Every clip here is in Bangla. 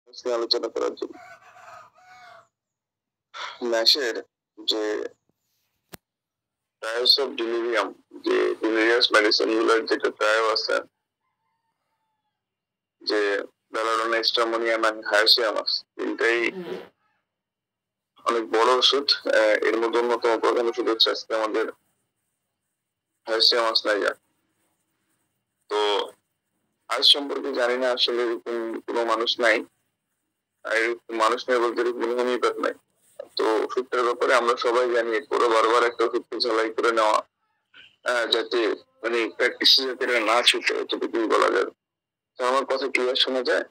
আজকে আলোচনা করার জন্য। ন্যাশের যে ট্রায়ালস অফ ডিলিরিয়াম, যে ডিলিরিয়াস মেডিসিন গুলোর যেটা ট্রায়াল আছে, যে বেলাডোনা, স্ট্রামোনিয়াম এন্ড হায়াসিয়ামাস, তিনটাই অনেক বড় ওষুধ। এর মধ্যে অন্যতম প্রধান ওষুধ হচ্ছে আজকে আমাদের হায়াসিয়ামাস নাইজা। তো আজ সম্পর্কে জানি না, আসলে এরকম কোনো মানুষ নাই, এরকম মানুষ নেই বলতে এরকম হোমিওপ্যাথ নাই। তো ওষুধটার ব্যাপারে আমরা সবাই জানি, পুরো বারবার একটা ওষুধকে ঝালাই করে নেওয়া, যাতে মানে প্র্যাকটিস যাতে এটা না ছুটে, এতটুকুই বলা যাবে। তো আমার কথা ক্লিয়ার শোনা যায়?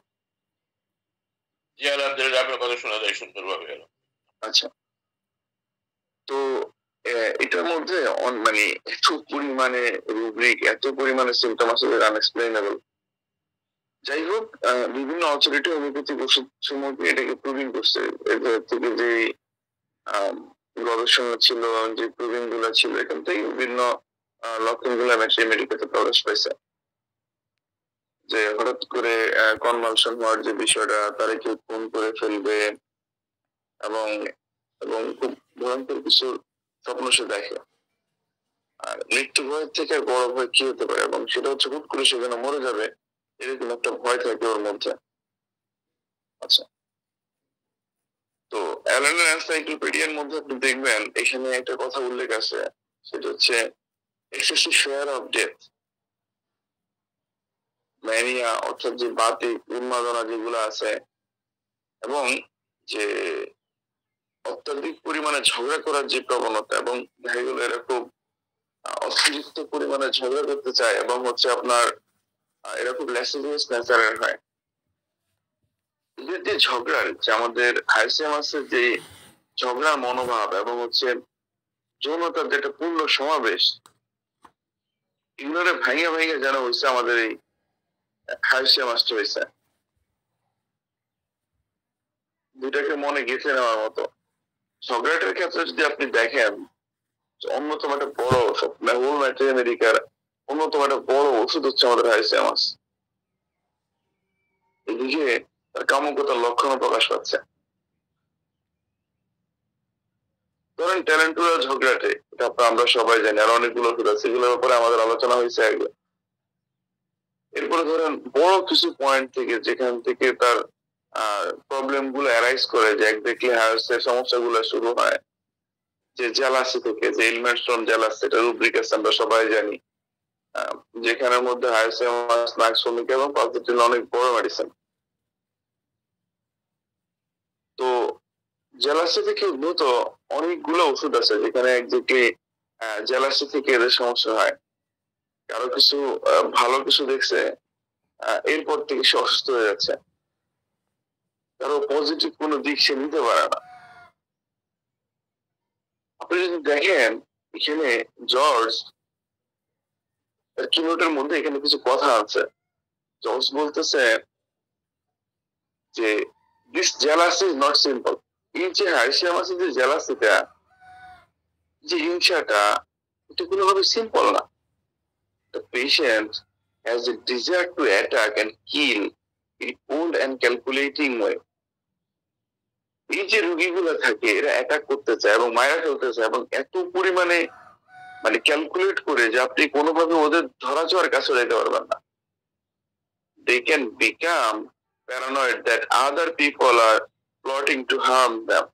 জি আলহামদুলিল্লাহ, আপনার কথা শোনা যায় সুন্দরভাবে। আচ্ছা, তো এটার মধ্যে মানে এত পরিমাণে রুব্রিক, এত পরিমাণে সিমটম আছে যে আনএক্সপ্লেইনেবল। যাই হোক, বিভিন্ন অথরিটি হোমিওপ্যাথিক ওষুধ সমূহকে এটাকে প্রুভিং করছে। এর থেকে যে গবেষণা ছিল, যে প্রুভিং গুলা ছিল, এখান থেকে বিভিন্ন লক্ষণ গুলা মেডিকেতে প্রকাশ পাইছে। যে হঠাৎ করে কনভালশন হওয়ার যে বিষয়টা, তারা কেউ খুন করে ফেলবে, এবং এবং খুব ভয়ঙ্কর কিছু স্বপ্ন সে দেখে। আর মৃত্যু ভয়ের থেকে আর বড় ভয় কি হতে পারে, এবং সেটা হচ্ছে হুট করে সেখানে মরে যাবে, এরকম একটা ভয় থাকে ওর মধ্যে। আচ্ছা, তো অ্যালানের এনসাইক্লোপিডিয়ার মধ্যে আপনি দেখবেন এখানে একটা কথা উল্লেখ আছে, সেটা হচ্ছে excessive fear of death, mania, অর্থাৎ যে বাতিক উন্মাদনা যেগুলো আছে, এবং যে অত্যাধিক পরিমাণে ঝগড়া করার যে প্রবণতা, এবং দেখা গেল এরা খুব অতিরিক্ত পরিমাণে ঝগড়া করতে চায়, এবং হচ্ছে আপনার এরা খুব ল্যাসিভিয়াস নেচারের হয়। এদের যে ঝগড়ার, যে আমাদের হাইসিয়ামাসের যে ঝগড়ার মনোভাব, এবং হচ্ছে যৌনতার যেটা পূর্ণ সমাবেশ, এগুলোরে ভাইয়া ভাইয়া যেন হয়েছে আমাদের এই হাইসিয়ামাসটা হয়েছে। দুইটাকে মনে গেঁথে নেওয়ার মতো। ঝগড়াটার ক্ষেত্রে যদি আপনি দেখেন, অন্যতম একটা বড় হোল আমেরিকার অন্যতম একটা বড় ওষুধ হচ্ছে আমাদের হাইসিয়ামাস। এদিকে তার কামুকতার লক্ষণও প্রকাশ পাচ্ছে। ধরেন ট্যালেন্টুরা ঝগড়াটে, এটা আমরা সবাই জানি, আর অনেকগুলো ওষুধ আছে, এগুলোর ব্যাপারে আমাদের আলোচনা হয়েছে আগে। এরপরে ধরেন বড় কিছু পয়েন্ট থেকে, যেখান থেকে তার প্রবলেম গুলো অ্যারাইজ করে, যে একদিকে হায়ার্সের সমস্যাগুলো শুরু হয়, যে জেলাসি থেকে, যে এলিমেন্টস ফ্রম জেলাস, সেটা রুব্রিক আছে, আমরা সবাই জানি। যেখানের মধ্যে হায়ারসিয়ামাস, নাক্সোমিক এবং পালসেটিন অনেক বড় মেডিসিন। তো জেলাসি থেকে উদ্ভূত অনেকগুলো ওষুধ আছে, যেখানে একদিকে জেলাসি থেকে এদের সমস্যা হয়। কারো কিছু ভালো কিছু দেখছে, এরপর থেকে সে অসুস্থ হয়ে যাচ্ছে। কারো পজিটিভ কোনো দিক সে নিতে পারে না। আপনি যদি দেখেন এখানে জর্জ কিনোটের মধ্যে এখানে কিছু কথা আছে। জর্জ বলতেছে যে this jealousy is not simple. এই যে হাইসিয়ামাসের যে জেলাসিটা, যে হিংসাটা, এটা কোনোভাবে সিম্পল না। The patient has a desire to attack and kill in cold and calculating way. এই যে রোগীগুলো থাকে, এরা অ্যাটাক করতে চায় এবং মারা ফেলতে চায়, এবং এত পরিমাণে মানে ক্যালকুলেট করে যে আপনি কোনোভাবে ওদের ধরা ছোঁয়ার কাছে যেতে পারবেন না। They can become paranoid that other people are plotting to harm them.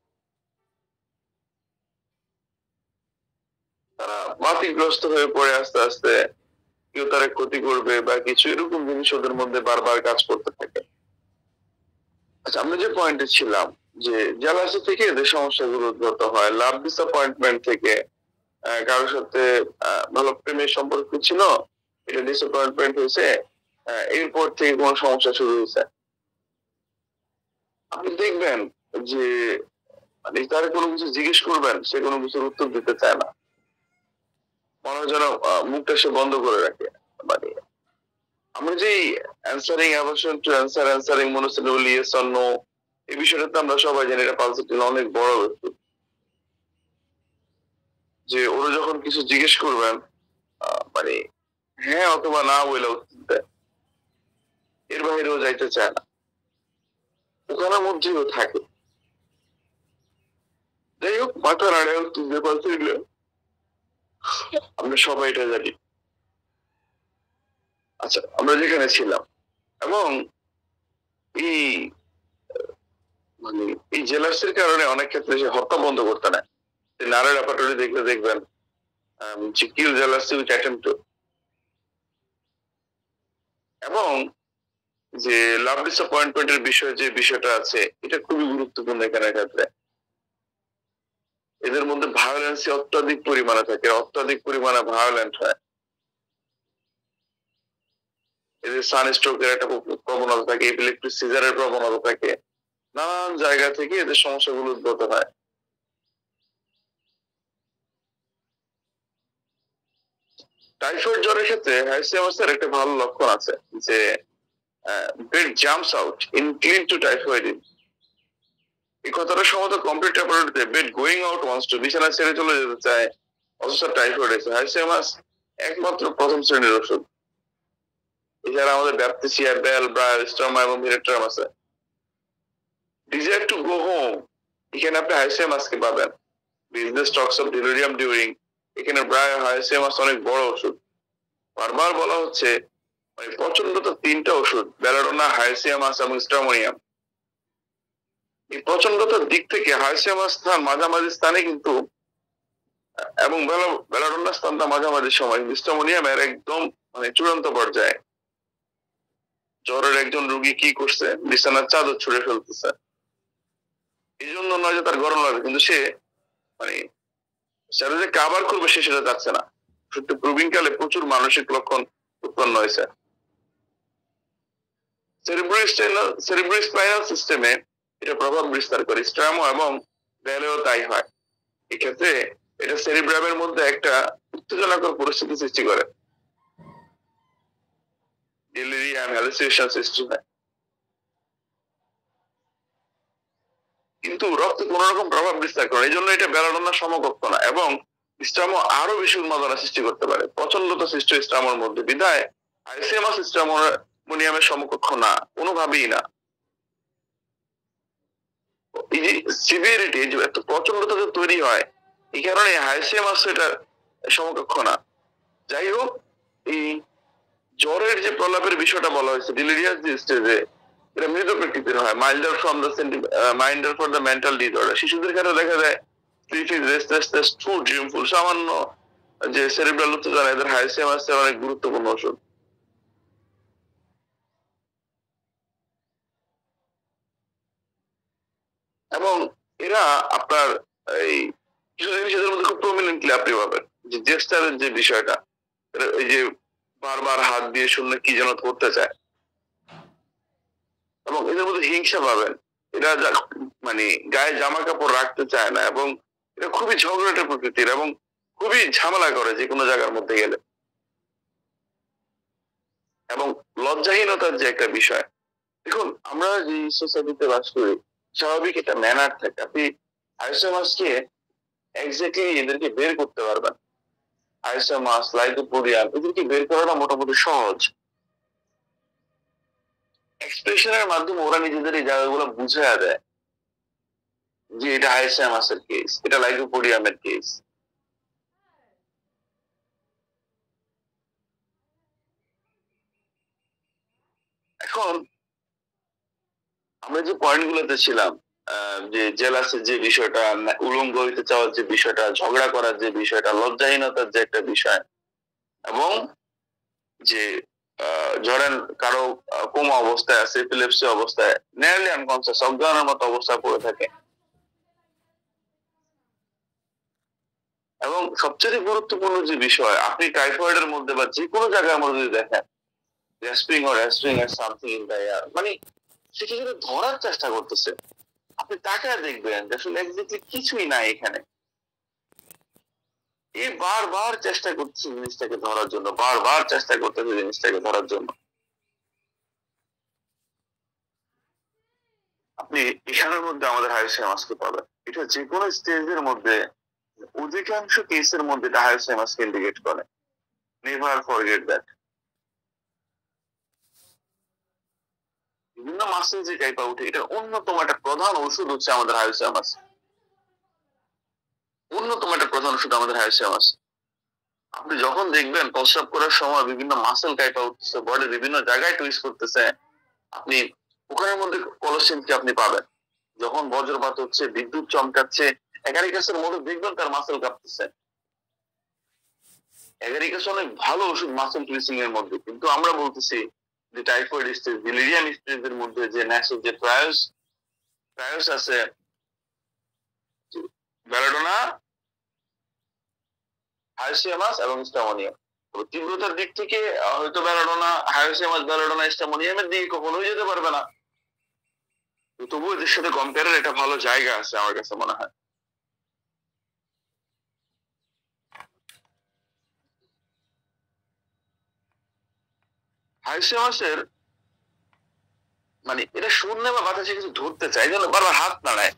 তারা মাতিগ্রস্ত হয়ে পড়ে আস্তে আস্তে, কেউ তারা ক্ষতি করবে বা কিছু, এরকম জিনিস ওদের মধ্যে বারবার কাজ করতে থাকে। আচ্ছা, আমরা যে পয়েন্টে ছিলাম, যে জেলাসি থেকে এদের সমস্যাগুলো উদ্ভূত হয়, লাভ ডিসঅ্যাপয়েন্টমেন্ট থেকে, কারোর সাথে ভালো প্রেমের সম্পর্ক ছিল, এটা ডিসঅ্যাপয়েন্টমেন্ট হয়েছে, এরপর থেকে কোন সমস্যা শুরু হয়েছে। আপনি দেখবেন যে মানে তার কোনো কিছু জিজ্ঞেস করবেন, সে কোনো কিছুর উত্তর দিতে চায় না, মনে হয় যেন মুখটা সে বন্ধ করে রাখে। মানে আমরা যে answering aversion to answering monosyllable yes or no, এই বিষয়টা তো আমরা সবাই জানি, এটা পালসেটিন অনেক বড় বস্তু। যে ওরা যখন কিছু জিজ্ঞেস করবেন, মানে হ্যাঁ অথবা না বলে উত্তর দেয়, এর বাইরেও যাইতে চায় না। ওখানের মধ্যেও থাকে। যাই হোক, মাথা নাড়েও তুলতে পারছিল, আমরা সবাই এটা জানি। আচ্ছা, আমরা যেখানে ছিলাম এবং এই মানে এই জেলাসির কারণে অনেক ক্ষেত্রে সে হত্যা বন্ধ করতে না। নারের অ্যাপার্টমেন্টে দেখলে দেখবেন যে কিল জেলাসি উইথ অ্যাটেম্প টু, এবং যে লাভ ডিসঅ্যাপয়েন্টমেন্টের বিষয়ে যে বিষয়টা আছে এটা খুবই গুরুত্বপূর্ণ এখানে ক্ষেত্রে। এদের মধ্যে ভায়োলেন্সি অত্যাধিক পরিমাণে থাকে, অত্যাধিক পরিমাণে ভায়োলেন্ট হয়। এদের সানস্ট্রোকের একটা প্রবণতা থাকে, ইপিলেপ্টিক সিজারের প্রবণতা থাকে, নানান জায়গা থেকে এদের সমস্যাগুলো উদ্ভূত হয়। টাইফয়েড জ্বরের ক্ষেত্রে হাইসিয়ামাসের একটা ভালো লক্ষণ আছে যে bed jumps out in clean to typhoid. এই কথাটা সম্ভবত কমপ্লিট অ্যাপারেটে bed going out once to, বিছানা ছেড়ে চলে যেতে চায়, অথচ টাইফয়েড আছে। হাইসিয়ামাস একমাত্র প্রথম শ্রেণীর ওষুধ। এছাড়া আমাদের ব্যাপটিসিয়া, বেল, ব্রায়োল, স্ট্রমা এবং ভিরেট্রাম আছে। ডিজায়ার টু গো হোম, এখানে আপনি হাইসিয়ামাসকে পাবেন। Business Tux of delirium during, এখানে ব্রায়োল হাইসিয়ামাস অনেক বড় ওষুধ। বারবার বলা হচ্ছে মানে প্রচন্ডতা তিনটা ওষুধ, বেলাডোনা, হাইসিয়ামাস এবং স্ট্রামোনিয়াম। এই প্রচন্ডতার দিক থেকে হাইসিয়ামাস স্থান মাঝামাঝি স্থানে কিন্তু, এবং বেলাডোনার স্থানটা মাঝামাঝি সময়, স্ট্রামোনিয়ামের একদম মানে চূড়ান্ত পর্যায়ে। জ্বরের একজন রোগী কি করছে, বিছানার চাদর ছুঁড়ে ফেলতেছে। এই জন্য নয় যে তার গরম লাগবে, কিন্তু সে মানে সেটা যে কাভার করবে সে সেটা যাচ্ছে না। সত্যি প্রবীণ কালে প্রচুর মানসিক লক্ষণ উৎপন্ন হয়েছে। সেরিব্রোস্পাইনাল সিস্টেমে এটা প্রভাব বিস্তার করে, স্ট্রামো এবং ব্যালেও তাই হয়। এক্ষেত্রে এটা সেরিব্রামের মধ্যে একটা উত্তেজনাকর পরিস্থিতি সৃষ্টি করে, ডেলিরিয়াম, হ্যালুসিনেশন সৃষ্টি হয়। কিন্তু রক্তে কোন রকম প্রভাব বিস্তার করে, এই জন্য এটা বেলাডোনার সমকক্ষ না, এবং স্ট্রামো আরো বেশি উন্মাদনা সৃষ্টি করতে পারে। প্রচন্ডতা সৃষ্টি স্ট্রামোর মধ্যে, বিধায় আইসিএমএস স্ট্রামোনিয়ামের সমকক্ষ না, কোনোভাবেই না। এই যে সিভিয়ারিটি, যে এত প্রচন্ডতা যে তৈরি হয়, এই কারণে হাইসিয়ামাস এটা সমকক্ষ না। যাই হোক, এই জ্বরের যে প্রলাপের বিষয়টা বলা হয়েছে, ডিলিরিয়াস যে স্টেজে, এটা মৃত প্রকৃতির হয়, milder from the milder for the mental disorder. শিশুদের ক্ষেত্রে দেখা যায় রেস্টলেসনেস, টু ড্রিমফুল, সামান্য যে সেরিব্রাল উত্তেজনা, এদের হাইসিয়ামাস অনেক গুরুত্বপূর্ণ ওষুধ। এবং এরা আপনার এই কিছু জিনিসের মধ্যে খুব প্রমিনেন্টলি আপনি পাবেন, যে জেস্টারের যে বিষয়টা, এই যে বারবার হাত দিয়ে শূন্য কি যেন করতে চায়, এবং এদের মধ্যে হিংসা পাবেন। এরা মানে গায়ে জামা কাপড় রাখতে চায় না, এবং এটা খুবই ঝগড়াটে প্রকৃতির, এবং খুবই ঝামেলা করে যে কোনো জায়গার মধ্যে গেলে। এবং লজ্জাহীনতার যে একটা বিষয়, দেখুন আমরা যে সোসাইটিতে বাস করি, স্বাভাবিক একটা ম্যানার থাকে। আপনি আইসোমাসকে এক্স্যাক্টলি এদেরকে বের করতে পারবেন। আইসোমাস, লাইকোপোডিয়াম, এদেরকে বের করাটা মোটামুটি সহজ। এক্সপ্রেশনের মাধ্যমে ওরা নিজেদের এই জায়গাগুলো বুঝাইয়া দেয় যে এটা আইসোমাসের কেস, এটা লাইকোপোডিয়ামের কেস। এখন আমরা যে পয়েন্ট গুলোতে ছিলাম, যে জেলাসের যে বিষয়টা, উলঙ্গ হইতে চাওয়ার যে বিষয়টা, ঝগড়া করার যে বিষয়টা, লজ্জাহীনতার যে একটা বিষয়, এবং যে ধরেন কারো কোমা অবস্থায় আছে, এপিলেপসি অবস্থায়, নিয়ারলি আনকনসিয়াস, অজ্ঞানের মতো অবস্থায় পড়ে থাকে। এবং সবচেয়ে গুরুত্বপূর্ণ যে বিষয়, আপনি টাইফয়েডের মধ্যে বা যে কোনো জায়গার মধ্যে যদি দেখেন রেস্পিং আর সামথিং ইন দ্য এয়ার, মানে সেটা যদি ধরার চেষ্টা করতেছে, আপনি তাকে দেখবেন যে আসলে এক্স্যাক্টলি কিছুই নাই এখানে। এই বারবার চেষ্টা করতেছে জিনিসটাকে ধরার জন্য, বারবার চেষ্টা করতেছে জিনিসটাকে ধরার জন্য। আপনি এখানের মধ্যে আমাদের হাইসিয়ামাসকে পাবেন। এটা যে কোনো স্টেজের মধ্যে, অধিকাংশ কেসের মধ্যে এটা হাইসিয়ামাসকে ইন্ডিকেট করে। Never forget that. বিভিন্ন মাসে যে কাইপা উঠে, এটার অন্যতম একটা প্রধান ওষুধ হচ্ছে আমাদের হায়োসিয়ামাস। অন্যতম একটা প্রধান ওষুধ আমাদের হায়োসিয়ামাস। আপনি যখন দেখবেন প্রস্রাব করার সময় বিভিন্ন মাসেল কাইপা উঠতেছে, বডি বিভিন্ন জায়গায় টুইস্ট করতেছে, আপনি ওখানের মধ্যে কলসিনকে আপনি পাবেন। যখন বজ্রপাত হচ্ছে, বিদ্যুৎ চমকাচ্ছে, এগারিকাসের মধ্যে দেখবেন তার মাসেল কাঁপতেছে। এগারিকাস অনেক ভালো ওষুধ মাসেল টুইস্টিং এর মধ্যে, কিন্তু আমরা বলতেছি যে টাইফয়েড স্টেজ, মিলেরিয়াম স্টেজের মধ্যে যে ন্যাসেল যে ট্রায়োস আছে, বেলাডোনা, হায়োসিয়ামাস এবং স্টামোনিয়াম। তীব্রতার দিক থেকে হয়তো বেলাডোনা, হায়োসিয়ামাস, বেলাডোনা, স্টামোনিয়ামের দিকে কখনোই যেতে পারবে না, তবুও এদের সাথে কম্পেয়ারের একটা ভালো জায়গা আছে আমার কাছে মনে হয়। হায়োসিয়ামাসের মানে এটা শূন্য বা বাতাসে কিছু ধরতে চায়, যেন বারবার হাত নাড়ায়।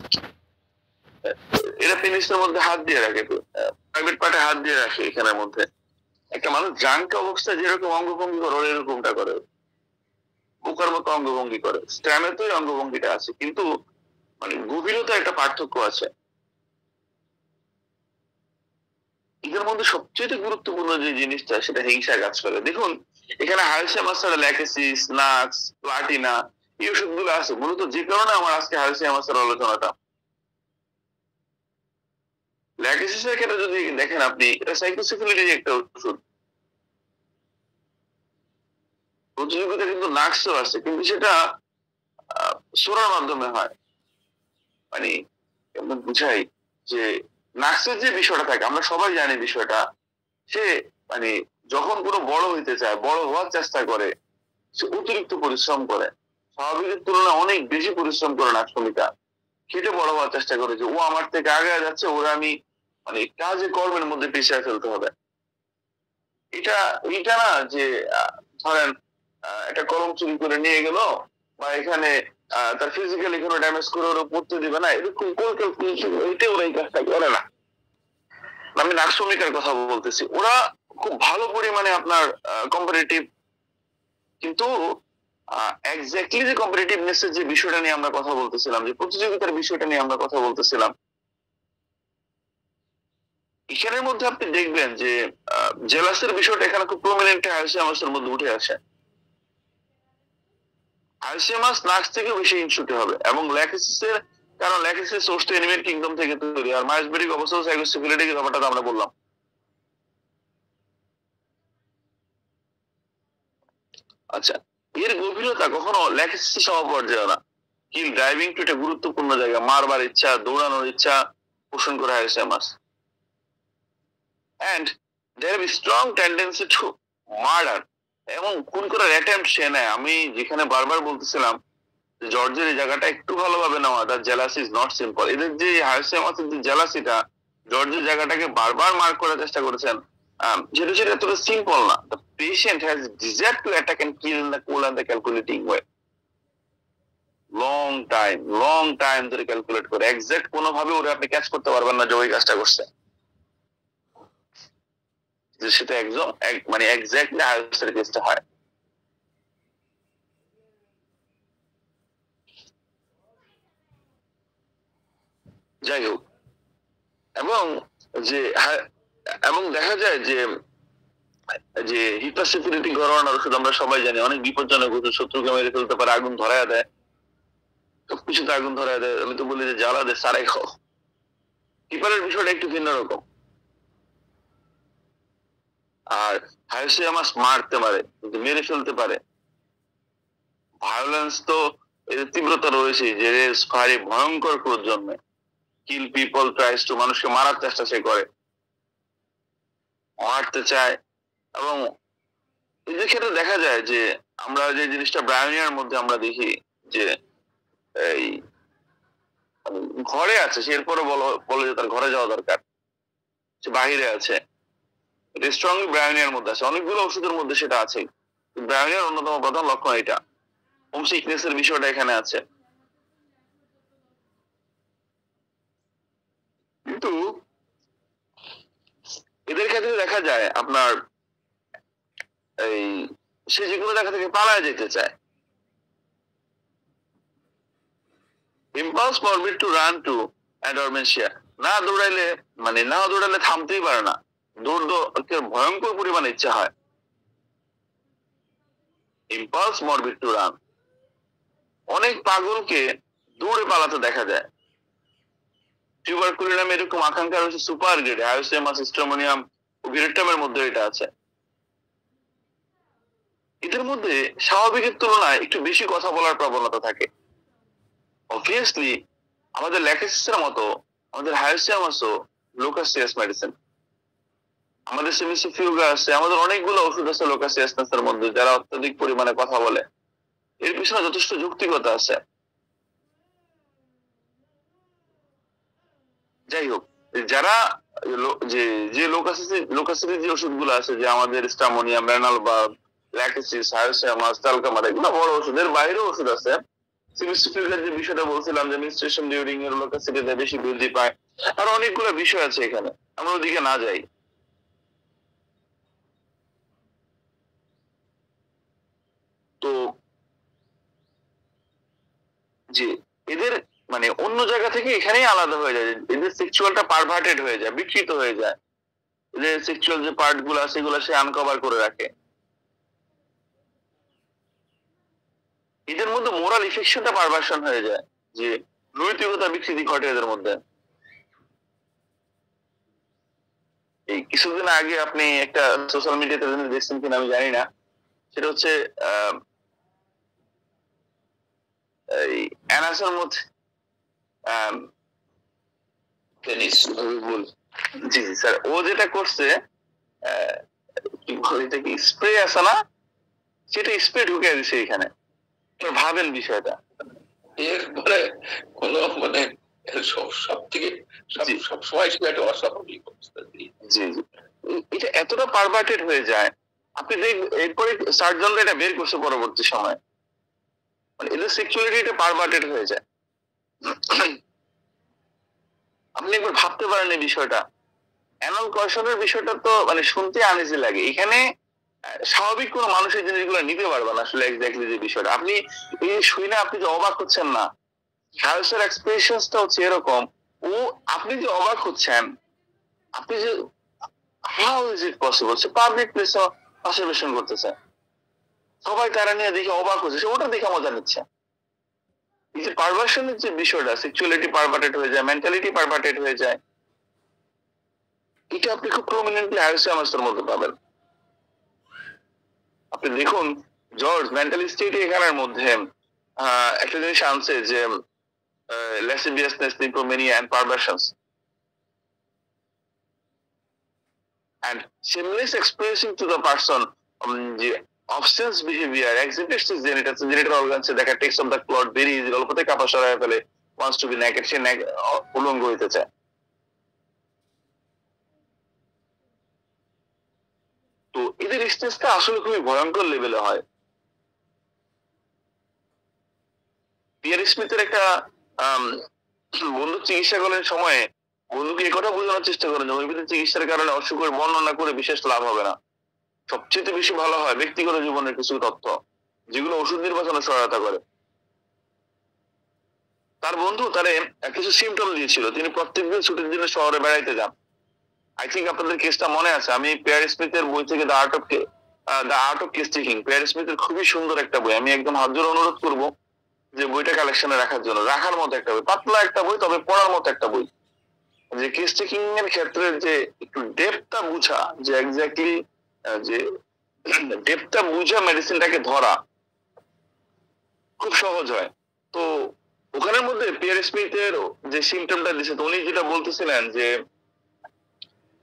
এরা পেনিসের মধ্যে হাত দিয়ে রাখে, প্রাইভেট পার্টে হাত দিয়ে রাখে। এখানের মধ্যে একটা মানুষ জাঙ্ক অবস্থায় যেরকম অঙ্গভঙ্গি করে এরকমটা করে, বোকার মতো অঙ্গভঙ্গি করে। স্ট্যামেতেই অঙ্গভঙ্গিটা আছে, কিন্তু মানে গভীরতা একটা পার্থক্য আছে। এদের মধ্যে সবচেয়ে গুরুত্বপূর্ণ যে জিনিসটা, সেটা হিংসা কাজ করে। দেখুন এখানে হায়োসিয়ামাস ছাড়া ল্যাকেসিস, নাক্স, প্লাটিনা এই ওষুধগুলো আছে। মূলত যে কারণে আমার আজকে হায়োসিয়ামাসের আলোচনাটা, ল্যাকেসিসের ক্ষেত্রে যদি দেখেন আপনি, এটা সাইক্লোসিফিলিটির একটা ওষুধ। প্রতিযোগিতা কিন্তু নাক্সও আছে, কিন্তু সেটা সোরার মাধ্যমে হয়। মানে বুঝাই যে নাক্সের যে বিষয়টা থাকে, আমরা সবাই জানি বিষয়টা, সে মানে যখন কোনো বড় হইতে চায়, বড় হওয়ার চেষ্টা করে, সে অতিরিক্ত পরিশ্রম করে, স্বাভাবিকের তুলনায় অনেক বেশি পরিশ্রম করে নাকশ্রমিকা। খেটে বড় হওয়ার চেষ্টা করে যে ও আমার থেকে আগে যাচ্ছে, ওরা আমি মানে কাজে কর্মের মধ্যে পিছিয়ে ফেলতে হবে। এটা এটা না যে ধরেন একটা কলম চুরি করে নিয়ে গেল, বা এখানে তার ফিজিক্যালি কোনো ড্যামেজ করে ওরা পড়তে দিবে না, এরকম এটা ওরা এই কাজটা করে না। আমি নাকশ্রমিকের কথা বলতেছি, ওরা খুব ভালো পরিমাণে আপনার কম্পারেটিভ, কিন্তু এক্স্যাক্টলি যে কম্পারেটিভনেস এর যে বিষয়টা নিয়ে আমরা কথা বলতেছিলাম, যে প্রতিযোগিতার বিষয়টা নিয়ে আমরা কথা বলতেছিলাম, এখানের মধ্যে আপনি দেখবেন যে জেলাসের বিষয়টা এখানে খুব প্রমিনেন্ট হায়োসিয়ামাসের মধ্যে উঠে আসে। হায়োসিয়ামাস নাক্স থেকে বেশি ইনসুটে হবে, এবং ল্যাকেসিসের, কারণ ল্যাকেসিস সোর্স তো এনিমেল কিংডম থেকে তৈরি, আর মায়োসবেরিক অবস্থা সাইকোসিফিলিটিক ব্যাপারটা আমরা বললাম। আচ্ছা, এর গভীরতা কখনো ল্যাকেসিস সমপর্যায়ে না। কিল ড্রাইভিং টু একটা গুরুত্বপূর্ণ জায়গা, মারবার ইচ্ছা, দৌড়ানোর ইচ্ছা পোষণ করে hyoscyamus. and they have a strong tendency to murder, এবং খুন করার অ্যাটেম্প্ট সে নেয়। আমি যেখানে বারবার বলতেছিলাম জর্জের এই জায়গাটা একটু ভালোভাবে নেওয়া, the jealousy is not simple. এদের যে হায়োসিয়ামাসের যে জেলাসিটা, জর্জের জায়গাটাকে বারবার মার্ক করার চেষ্টা করেছেন, সেটা এতটা সিম্পল না। The patient has desire to attack and kill in the cold and the calculating way. Long time ধরে ক্যালকুলেট করে, এক্সাক্ট কোনোভাবে ওরা আপনি ক্যাচ করতে পারবেন না যে ওই কাজটা করছে, যে সেটা একদম মানে এক্স্যাক্টলি হায়োসের কেসটা হয়। যাই হোক, এবং যে এবং দেখা যায় যে যে হিপারসিফিলিটি ঘরোয়ানোর ওষুধ আমরা সবাই জানি, অনেক বিপজ্জনক ওষুধ, শত্রুকে মেরে ফেলতে পারে, আগুন ধরায় দেয়, সবকিছুতে আগুন ধরায় দেয়। আমি তো বলি যে জ্বালা দেয়, সারাই খাও। হিপারের বিষয়টা একটু ভিন্ন রকম। আর হায়োসিয়ামাস মারতে পারে, কিন্তু মেরে ফেলতে পারে। ভায়োলেন্স তো এর তীব্রতা রয়েছে, যে ফায়ারে ভয়ঙ্কর ক্রোধ জন্মে। কিল পিপল ট্রাইস টু, মানুষকে মারার চেষ্টা সে করে, মারতে চায়। এবং এদের ক্ষেত্রে দেখা যায় যে আমরা যে জিনিসটা ব্রায়োনিয়ার মধ্যে আমরা দেখি, যে এই ঘরে আছে সে, এরপরে বলে যে তার ঘরে যাওয়া দরকার, সে বাহিরে আছে। এটা স্ট্রংলি ব্রায়োনিয়ার মধ্যে আছে, অনেকগুলো ওষুধের মধ্যে সেটা আছে। ব্রায়োনিয়ার অন্যতম প্রধান লক্ষণ এটা। হোম সিকনেস এর বিষয়টা এখানে আছে। কিন্তু এদের ক্ষেত্রে দেখা যায় আপনার এই সে যেগুলো দেখা থেকে পালায় যেতে চায়, impulse morbid to run to অ্যাডরমেন্সিয়া, না দৌড়াইলে থামতেই পারে না, দৌড়কে ভয়ঙ্কর পরিমাণে ইচ্ছা হয়। ইম্পালস মরবিড টু রান, অনেক পাগলকে দৌড়ে পালাতে দেখা যায়। টিউবারকুলিনাম এরকম আকাঙ্ক্ষা রয়েছে সুপার গ্রেড, হায়োসেমাস, স্ট্রোমোনিয়াম ও ভিরেট্টামের মধ্যে এটা আছে। এদের মধ্যে স্বাভাবিকের তুলনায় একটু বেশি কথা বলার প্রবণতা থাকে। অবভিয়াসলি আমাদের ল্যাকেসিসের মতো আমাদের হায়োসেমাসও লোকাসিয়াস মেডিসিন, আমাদের সেমিসিফিউগা আছে, আমাদের অনেকগুলো ওষুধ আছে লোকাসিয়াসনেসের মধ্যে, যারা অত্যধিক পরিমাণে কথা বলে। এর পিছনে যথেষ্ট যৌক্তিকতা আছে। যাই হোক, যারা যে লোকাসিসি যে ওষুধগুলো আছে, যে আমাদের স্টামোনিয়াম, রেনাল বা ল্যাকেসিস, হায়োসেমাস, টালকামার, এগুলো বড় ওষুধের বাইরেও ওষুধ আছে। সেমিসিফিউগার যে বিষয়টা বলছিলাম যে মেনস্ট্রুয়েশন ডিউরিং এর লোকাসিটিতে বেশি বৃদ্ধি পায়, আর অনেকগুলো বিষয় আছে এখানে, আমরা ওদিকে না যাই। তো যে এদের অন্য জায়গা থেকে এখানেই আলাদা হয়ে যায়, এদের সেক্সুয়ালটা পারভার্টেড হয়ে যায়, বিকৃত হয়ে যায়। এদের সেক্সুয়াল যে পার্ট গুলো আছে এগুলো সে আনকভার করে রাখে। এদের মধ্যে মোরাল ইফেকশনটা পারভার্সন হয়ে যায়, যে নৈতিকতা বিকৃতি ঘটে এদের মধ্যে। এই কিছুদিন আগে আপনি একটা সোশ্যাল মিডিয়াতে দেখছেন কিনা আমি জানি না, সেটা হচ্ছে এই অ্যানাসের মধ্যে জি জি স্যার, ও যেটা করছে কি বলে এটা, কি স্প্রে আছে না, সেটা স্প্রে ঢুকে দিছে এখানে। ভাবেন বিষয়টা, এরপরে কোন সব থেকে সবসময় সেটা একটা অস্বাভাবিক অবস্থা। জি জি, এটা এতটা পারভার্টেড হয়ে যায়। আপনি এরপরে সার্জনরা এটা বের করছে পরবর্তী সময়, এদের সেক্সুয়ালিটি এটা পারভার্টেড হয়ে যায়। আপনি একবার ভাবতে পারেন এই বিষয়টা, অ্যানাল কয়শনের বিষয়টা তো শুনতে আনইজি লাগে। এখানে স্বাভাবিক কোনো মানুষের জিনিসগুলো নিতে পারবে না আসলে, এক্স্যাক্টলি যে বিষয়টা আপনি এই শুনে আপনি যে অবাক হচ্ছেন না, হাউসের এক্সপ্রেশনসটা হচ্ছে এরকম, ও আপনি যে অবাক হচ্ছেন, আপনি যে how is it possible, say public প্লেসে অবজারভেশন করতেছে, সবাই তারা নিয়ে দেখে অবাক হচ্ছে, সে ওটা দেখে মজা নিচ্ছে। এই যে পারভার্সনের যে বিষয়টা, সেক্সুয়ালিটি পারভার্টেড হয়ে যায়, মেন্টালিটি পারভার্টেড হয়ে যায়, এটা আপনি খুব প্রমিনেন্টলি হায়োসেমাসের মধ্যে পাবেন। আপনি দেখুন জর্জ মেন্টাল স্টেট এখানের মধ্যে একটা জিনিস আনছে যে lasciviousness, nymphomania and perversions and shameless expressing to the person যে obscene behavior exhibits his genital organs, দেখা takes of the clot very easy, অল্পতে কাপা সরায় ফেলে, wants to be naked, সে উলঙ্গ হইতে চায়। তো এদের স্টেজটা আসলে খুবই ভয়ঙ্কর লেভেলে হয়। পিয়ার স্মিথের একটা বন্ধু চিকিৎসা করার সময় বন্ধুকে এই কথা বোঝানোর চেষ্টা করেন, হোমিওপ্যাথি চিকিৎসার কারণে অসুখের বর্ণনা করে বিশেষ লাভ হবে না। সবচেয়ে বেশি ভালো হয় ব্যক্তিগত জীবনের কিছু তথ্য, যেগুলো ওষুধ নির্বাচনে সহায়তা করে। তার বন্ধু তারে কিছু সিমটম দিয়েছিল, তিনি প্রত্যেকদিন ছুটির দিনে শহরে বেড়াইতে যান। আই থিঙ্ক আপনাদের কেসটা মনে আছে, আমি পিয়ার স্মিথের বই থেকে the art of case taking, Pierre স্মিথের খুবই সুন্দর একটা বই, আমি একদম হাত জোড়ে অনুরোধ করবো যে বইটা কালেকশনে রাখার জন্য। রাখার মতো একটা বই, পাতলা একটা বই, তবে পড়ার মতো একটা বই। যে কেস টেকিং এর ক্ষেত্রে যে একটু ডেপথটা বুঝা, যে এক্স্যাক্টলি যে ডেপথটা বুঝা মেডিসিনটাকে ধরা খুব সহজ হয়। তো ওখানের মধ্যে পিয়ার স্মিথের যে সিমটমটা দিচ্ছে, তো উনি যেটা বলতেছিলেন যে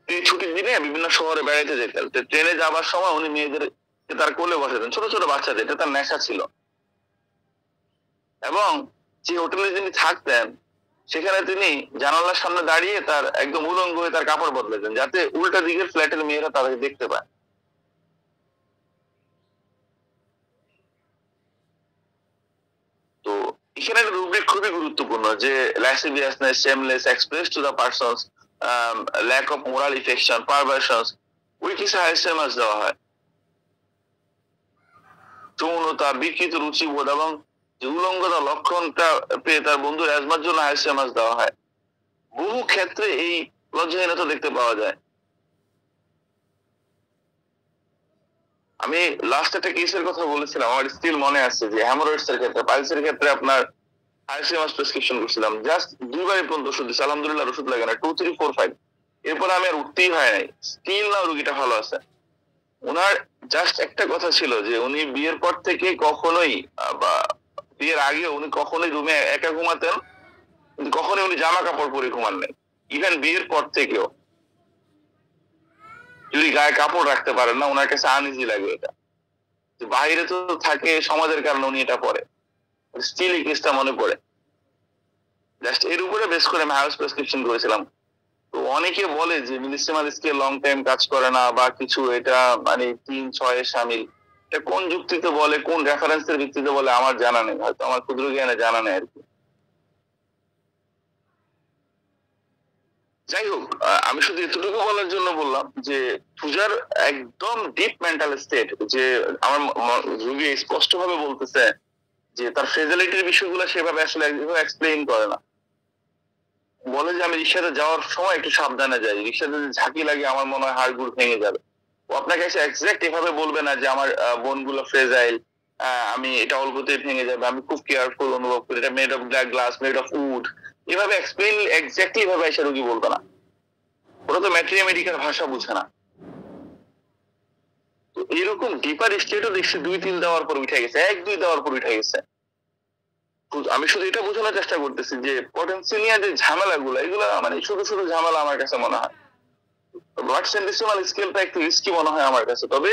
তিনি ছুটির দিনে বিভিন্ন শহরে বেড়াইতে যেতেন, ট্রেনে যাবার সময় উনি মেয়েদের তার কোলে বসাতেন, ছোট ছোট বাচ্চাদের, এটা তার নেশা ছিল। এবং যে হোটেলে তিনি থাকতেন সেখানে তিনি জানালার সামনে দাঁড়িয়ে তার একদম উলঙ্গ হয়ে তার কাপড় বদলেছেন, যাতে উল্টা দিকের ফ্ল্যাটের মেয়েরা তাদেরকে দেখতে পায়। তো এখানে রুব্রিক খুবই গুরুত্বপূর্ণ, যে lasciviousness, shameless, expressed to the persons, lack of moral affection, perversions, ওই কিছু হাইসেমাস দেওয়া হয়। যৌনতা, বিকৃত রুচিবোধ এবং যে উলঙ্গতা লক্ষণটা পেয়ে তার বন্ধুর অ্যাজমার জন্য হাইসিয়ামাস দেওয়া হয়। বহু ক্ষেত্রে এই লজ্জাহীনতা দেখতে পাওয়া যায়। আমি লাস্ট একটা কেসের কথা বলেছিলাম, আমার স্টিল মনে আছে যে হ্যামোরয়েডস এর ক্ষেত্রে, পাইলসের ক্ষেত্রে আপনার হাইসিয়ামাস প্রেসক্রিপশন করছিলাম, জাস্ট 2 বারই পর্যন্ত ওষুধ দিচ্ছে, আলহামদুলিল্লাহ ওষুধ লাগে না, 2 3 4 5, এরপরে আমি আর উঠতেই হয় নাই, স্টিল না রোগীটা ভালো আছে। ওনার জাস্ট একটা কথা ছিল যে উনি বিয়ের পর থেকে কখনোই বা বিয়ের আগে উনি কখনোই রুমে একা ঘুমাতেন, কিন্তু কখনোই উনি জামা কাপড় পরে ঘুমান নাই। ইভেন বিয়ের পর থেকেও যদি গায়ে কাপড় রাখতে পারেন না, ওনার কাছে আনইজি লাগে এটা। বাইরে তো থাকে সমাজের কারণে উনি এটা পরে, স্টিল এই কেসটা মনে পড়ে। জাস্ট এর উপরে বেস করে আমি হাউস প্রেসক্রিপশন করেছিলাম। তো অনেকে বলে যে মিনিস্ট্রিমাল স্কেল লং টাইম কাজ করে না বা কিছু, এটা মানে 3 6 এর সামিল। এটা কোন যুক্তিতে বলে, কোন রেফারেন্সের ভিত্তিতে বলে আমার জানা নেই, হয়তো আমার ক্ষুদ্র জ্ঞানে জানা নেই আর কি। যাই হোক, আমি শুধু এতটুকু বলার জন্য বললাম যে পূজার একদম ডিপ মেন্টাল স্টেট, যে আমার রোগী স্পষ্ট ভাবে বলতেছে যে তার ফ্রেজালিটির বিষয়গুলো সেভাবে আসলে এক্সপ্লেইন করে না। বলে যে আমি রিক্সাতে যাওয়ার সময় একটু সাবধানে যাই, রিক্সাতে যদি ঝাঁকি লাগে আমার মনে হয় হাড় গুড় ভেঙে যাবে। ও আপনাকে এসে এক্সাক্ট এভাবে বলবে না যে আমার বোনগুলো ফ্রেজাইল, আমি এটা অল্পতেই ভেঙে যাবে, আমি খুব কেয়ারফুল অনুভব করি, এটা made of black glass, made of wood, এভাবে এক্সপ্লেইন এক্স্যাক্টলি ভাবে এসে রোগী বলবে না। ওরা তো ম্যাথমেটিক্যাল ভাষা বুঝে না। তো এরকম ডিপার স্টেটও দেখছি 2 3 দেওয়ার পর উঠে গেছে, 1 2 দেওয়ার পর উঠে গেছে। আমি শুধু এটা বোঝানোর চেষ্টা করতেছি যে পটেনশিয়াল যে ঝামেলাগুলো, এগুলো মানে ছোট ছোট ঝামেলা আমার কাছে মনে হয়। ওয়াট সেন্টিসিমাল স্কেলটা একটু রিস্কি মনে হয় আমার কাছে। তবে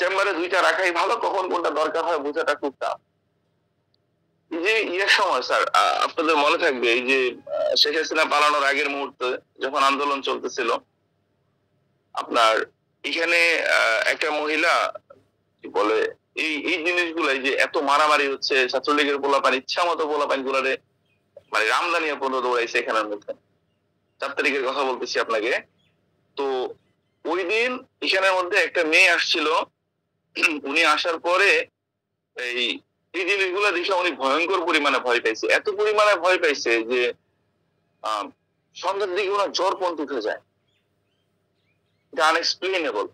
চেম্বারে 2টা রাখাই ভালো, কখন কোনটা দরকার হয় বোঝাটা খুব টাফ। এই যে ইয়ের সময় স্যার, আপনাদের মনে থাকবে এই যে শেখ হাসিনা পালানোর আগের মুহূর্তে যখন আন্দোলন চলতেছিল, আপনার এখানে একটা মহিলা কি বলে, এই এই জিনিসগুলাই যে এত মারামারি হচ্ছে, ছাত্রলীগের পোলাপান ইচ্ছা মতো পোলাপান গুলারে মানে রামদানিয়া পর্যন্ত দৌড়াইছে এখানের মধ্যে। 4 তারিখের কথা বলতেছি আপনাকে। তো ওই দিন এখানের মধ্যে একটা মেয়ে আসছিল, উনি আসার পরে এই এই জিনিসগুলো দেখে উনি ভয়ঙ্কর পরিমাণে ভয় পাইছে, এত পরিমাণে ভয় পাইছে যে সন্ধ্যার দিকে ওনার জ্বর পর্যন্ত উঠে যায়, এটা আনএক্সপ্লেনেবল।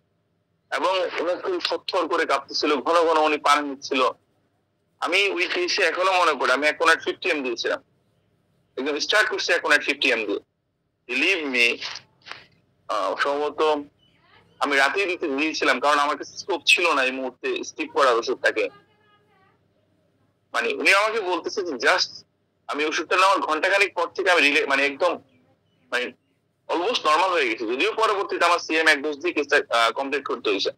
এবং ওনার খুব থরথর করে কাঁপতেছিল, ঘন ঘন উনি পানি নিচ্ছিল। আমি ওই কেসে এখনো মনে পড়ে, আমি এখন 50 এম দিয়েছিলাম, একদম স্টার্ট করছি এখন 50 এম দিয়ে। বিলিভ মি, সম্ভবত আমি রাতেই দিতে দিয়েছিলাম, কারণ আমার কাছে স্কোপ ছিল না এই মুহূর্তে স্টিক করার ওষুধটাকে। মানে উনি আমাকে বলতেছে যে জাস্ট আমি ওষুধটা নেওয়ার ঘন্টাখানিক পর থেকে আমি মানে একদম মানে অলমোস্ট নর্মাল হয়ে গেছে, যদিও পরবর্তীতে আমার সিএম 1 ডোজ দিয়ে কেসটা কমপ্লিট করতে হয়েছে।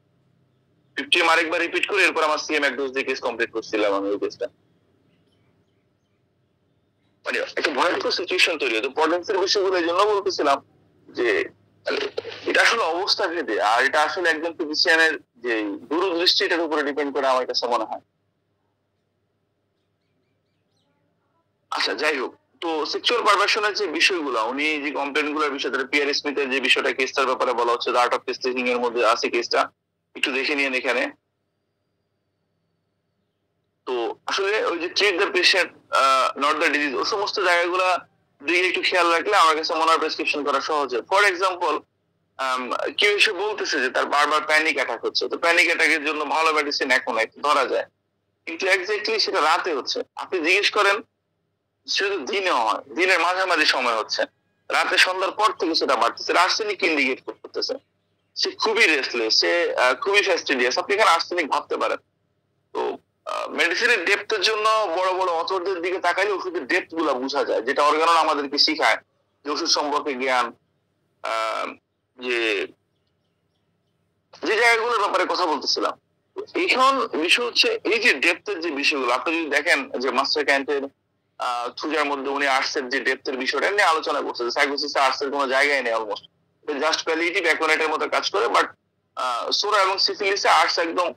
50 এম আরেকবার রিপিট করে এরপর আমার সিএম 1 ডোজ দিয়ে কেস কমপ্লিট করছিলাম আমি ওই কেসটা। মানে একটা ভয়ঙ্কর সিচুয়েশন তৈরি হতো। পটেন্সিয়াল বিষয়গুলো এই জন্য বলতেছিলাম যে এটা আসলে অবস্থা ভেদে, আর এটা আসলে একজন ফিজিশিয়ানের যে দূরদৃষ্টি এটার উপরে ডিপেন্ড করে আমার কাছে মনে হয়। আচ্ছা যাই হোক, তো সেক্সুয়াল পারভার্সনের যে বিষয়গুলো, উনি যে কমপ্লেন গুলোর বিষয়, পিয়ার স্মিথের যে বিষয়টা কেসটার ব্যাপারে বলা হচ্ছে, আর্ট অফ টেস্টিং এর মধ্যে আছে কেসটা, একটু দেখে নিন এখানে। তো আসলে ওই যে treat the patient not the disease, ও সমস্ত জায়গাগুলো দিকে একটু খেয়াল রাখলে আমার কাছে মনে হয় প্রেসক্রিপশন করা সহজ হয়। ফর এক্সাম্পল, কেউ এসে বলতেছে যে তার বারবার প্যানিক অ্যাটাক হচ্ছে, তো প্যানিক অ্যাটাকের জন্য ভালো মেডিসিন এখন ধরা যায়, কিন্তু এক্স্যাক্টলি সেটা রাতে হচ্ছে। আপনি জিজ্ঞেস করেন, শুধু দিনে হয়, দিনের মাঝামাঝি সময় হচ্ছে, রাতে সন্ধ্যার পর থেকে সেটা বাড়তেছে, আর্সেনিক ইন্ডিকেট করতেছে। সে খুবই রেস্টলেস, সে খুবই ফ্যাস্টিডিয়াস, আপনি এখানে আর্সেনিক ভাবতে পারেন। তো মেডিসিনের ডেপথের জন্য বড় বড় অথরদের দিকে তাকাইলে ওষুধের ডেপথ গুলা বোঝা যায়, যেটা অর্গানন আমাদেরকে শিখায় যে ওষুধ সম্পর্কে জ্ঞান, যে যে জায়গাগুলোর ব্যাপারে কথা বলতেছিলাম। এখন বিষয় হচ্ছে এই যে ডেপথের যে বিষয়গুলো, আপনি যদি দেখেন যে মাস্টার ক্যান্টের থুজার মধ্যে উনি আর্টসের যে ডেপথের বিষয়টা নিয়ে আলোচনা করছে, যে সাইকোসিসে আর্টসের কোনো জায়গায় নেই, অলমোস্ট জাস্ট প্যালিয়েটিভ অ্যাকোয়ারেটের মতো কাজ করে। বাট সোরা এবং সিফিলিসে আর্টস একদম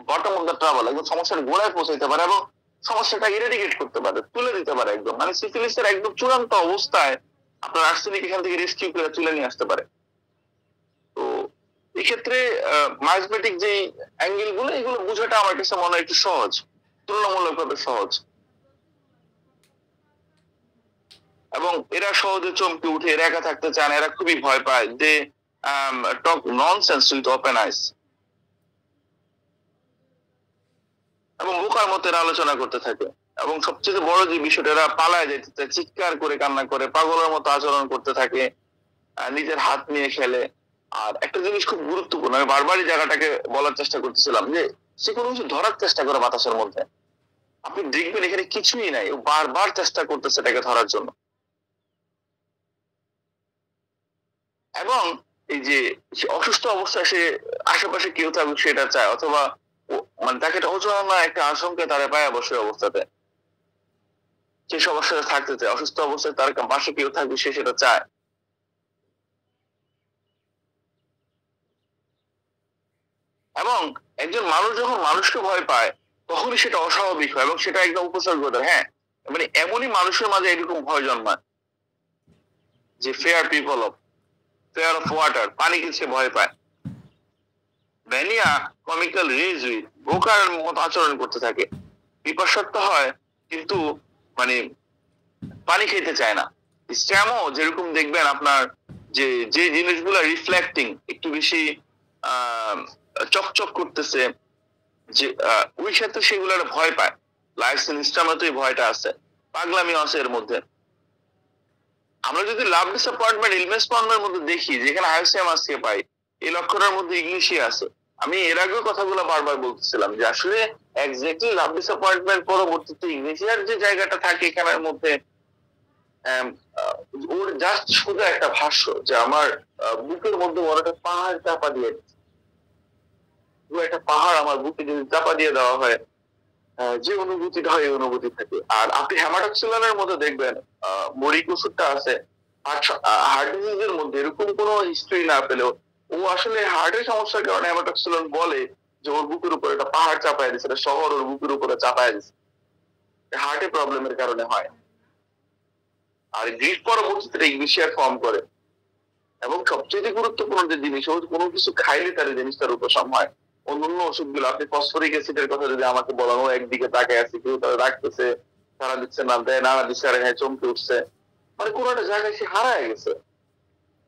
বটম অফ দ্য ট্রাবল, একদম সমস্যার গোড়ায় পৌঁছাইতে পারে এবং সমস্যাটা ইরেডিকেট করতে পারে, তুলে দিতে পারে একদম। মানে সিফিলিসের একদম চূড়ান্ত অবস্থায় আপনার আর্সেনিক এখান থেকে রেস্কিউ করে তুলে নিয়ে আসতে পারে। তো এক্ষেত্রে মাইজমেটিক যে অ্যাঙ্গেল গুলো, এগুলো বোঝাটা আমার কাছে মনে হয় একটু সহজ। তুলনামূলকভাবে সহজ, এবং এরা সহজে চমকে উঠে, এরা একা থাকতে চায় না, এরা খুবই ভয় পায় যে টক ননসেন্স উইথ ওপেন আইস, এবং বোকার মতো এরা আলোচনা করতে থাকে। এবং সবচেয়ে বড় যে বিষয়টা, এরা পালায় যেতে চায়, চিৎকার করে কান্না করে, পাগলের মতো আচরণ করতে থাকে, নিজের হাত নিয়ে খেলে। আর একটা জিনিস খুব গুরুত্বপূর্ণ, আমি বারবারই জায়গাটাকে বলার চেষ্টা করতেছিলাম যে সে কোনো কিছু ধরার চেষ্টা করে বাতাসের মধ্যে, আপনি দেখবেন এখানে কিছুই নাই, ও বারবার চেষ্টা করতেছে এটাকে ধরার জন্য। এবং এই যে অসুস্থ অবস্থায় সে আশেপাশে কেউ থাকুক সেটা চায়, অথবা মানে তাকে একটা অজানা একটা আশঙ্কা তারা পায় বসে অবস্থাতে, সে সবার সাথে থাকতে চায়, অসুস্থ অবস্থায় তার পাশে কেউ থাকবে সে সেটা চায়। এবং একজন মানুষ যখন মানুষকে ভয় পায় তখনই সেটা অস্বাভাবিক হয়, এবং সেটা একদম উপসর্গ দেয়। হ্যাঁ, মানে এমনই মানুষের মাঝে এরকম ভয় জন্মায় যে ফেয়ার অফ ওয়াটার, পানিকে সে ভয় পায়। ভ্যানিয়া কমিক্যাল রেজুইট, বোকার মতো আচরণ করতে থাকে, পিপাসার্থ হয় কিন্তু মানে পানি খেতে চায় না। স্ট্যামও যেরকম দেখবেন আপনার যে যে জিনিসগুলো রিফ্লেক্টিং একটু বেশি চকচক করতেছে, যে ওই ক্ষেত্রে সেগুলোর ভয় পায়। লাইসেন স্ট্যামে তো এই ভয়টা আছে, পাগলামি আছে এর মধ্যে। আমরা যদি লাভ ডিসঅ্যাপয়েন্টমেন্ট ইলমেসপন্ডের মধ্যে দেখি, যেখানে হাইসিয়ামাসকে পাই, এই লক্ষণের মধ্যে ইংলিশই আছে। আমি এর আগেও কথাগুলো বারবার বলতেছিলাম যে আসলে এক্স্যাক্টলি লাভ ডিসঅ্যাপয়েন্টমেন্ট পরবর্তীতে ইংলিশিয়ার যে জায়গাটা থাকে এখানের মধ্যে, ওর জাস্ট শুধু একটা ভাষ্য যে আমার বুকের মধ্যে বড় একটা পাহাড় চাপা দিয়ে, একটা পাহাড় আমার বুকে যদি চাপা দিয়ে দেওয়া হয়, যে অনুভূতিটা হয় এই অনুভূতি থাকে। আর আপনি হ্যামাটক্সিলানের মধ্যে দেখবেন মরিক ওষুধটা আছে, হার্ট ডিজিজের মধ্যে এরকম কোনো হিস্ট্রি না পেলেও ও আসলে হার্টের সমস্যার কারণে হ্যামাটক্সিলান বলে যে ওর বুকের উপর একটা পাহাড় চাপায় দিচ্ছে, একটা শহর ওর বুকের উপরে চাপায় দিচ্ছে, হার্টের প্রবলেমের কারণে হয়। আর গ্রিফ পরবর্তীতে ইংলিশিয়ার ফর্ম করে। এবং সবচেয়ে গুরুত্বপূর্ণ যে জিনিস, ও কোনো কিছু খাইলে তার জিনিসটার উপশম হয়। অন্যান্য ওষুধগুলো, আপনি ফসফরিক অ্যাসিডের কথা যদি আমাকে বলেন, ও একদিকে তাকায় আছে, কেউ তারা রাখতেছে, তারা দিচ্ছে না, দেয় না দিচ্ছে, আর হ্যাঁ চমকে উঠছে, মানে কোনো একটা জায়গায় সে হারায় গেছে।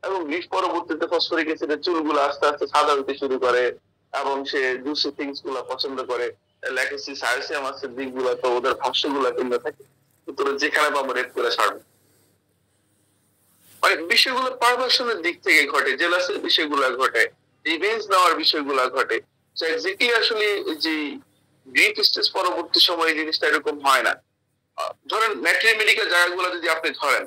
এবং গ্রিফ পরবর্তীতে ফসফরিক অ্যাসিডের চুলগুলো আস্তে আস্তে সাদা হতে শুরু করে, এবং সে জুসি থিংস গুলা পছন্দ করে। ল্যাকোসিস সায়াসিয়ামাসের দিকগুলো তো ওদের ভাষ্যগুলো কিনতে থাকে, তোরা যেখানে পাবো রেড করে ছাড়বে। মানে বিষয়গুলো পারভার্সনের দিক থেকে ঘটে, জেলাসের বিষয়গুলো ঘটে, রিভেঞ্জ নেওয়ার বিষয়গুলো ঘটে। তো এক্স্যাক্টলি আসলে যে গ্রিফ স্টেজ পরবর্তী সময়ে জিনিসটা এরকম হয় না। ধরেন ম্যাট্রিমেডিক্যাল জায়গাগুলো যদি আপনি ধরেন,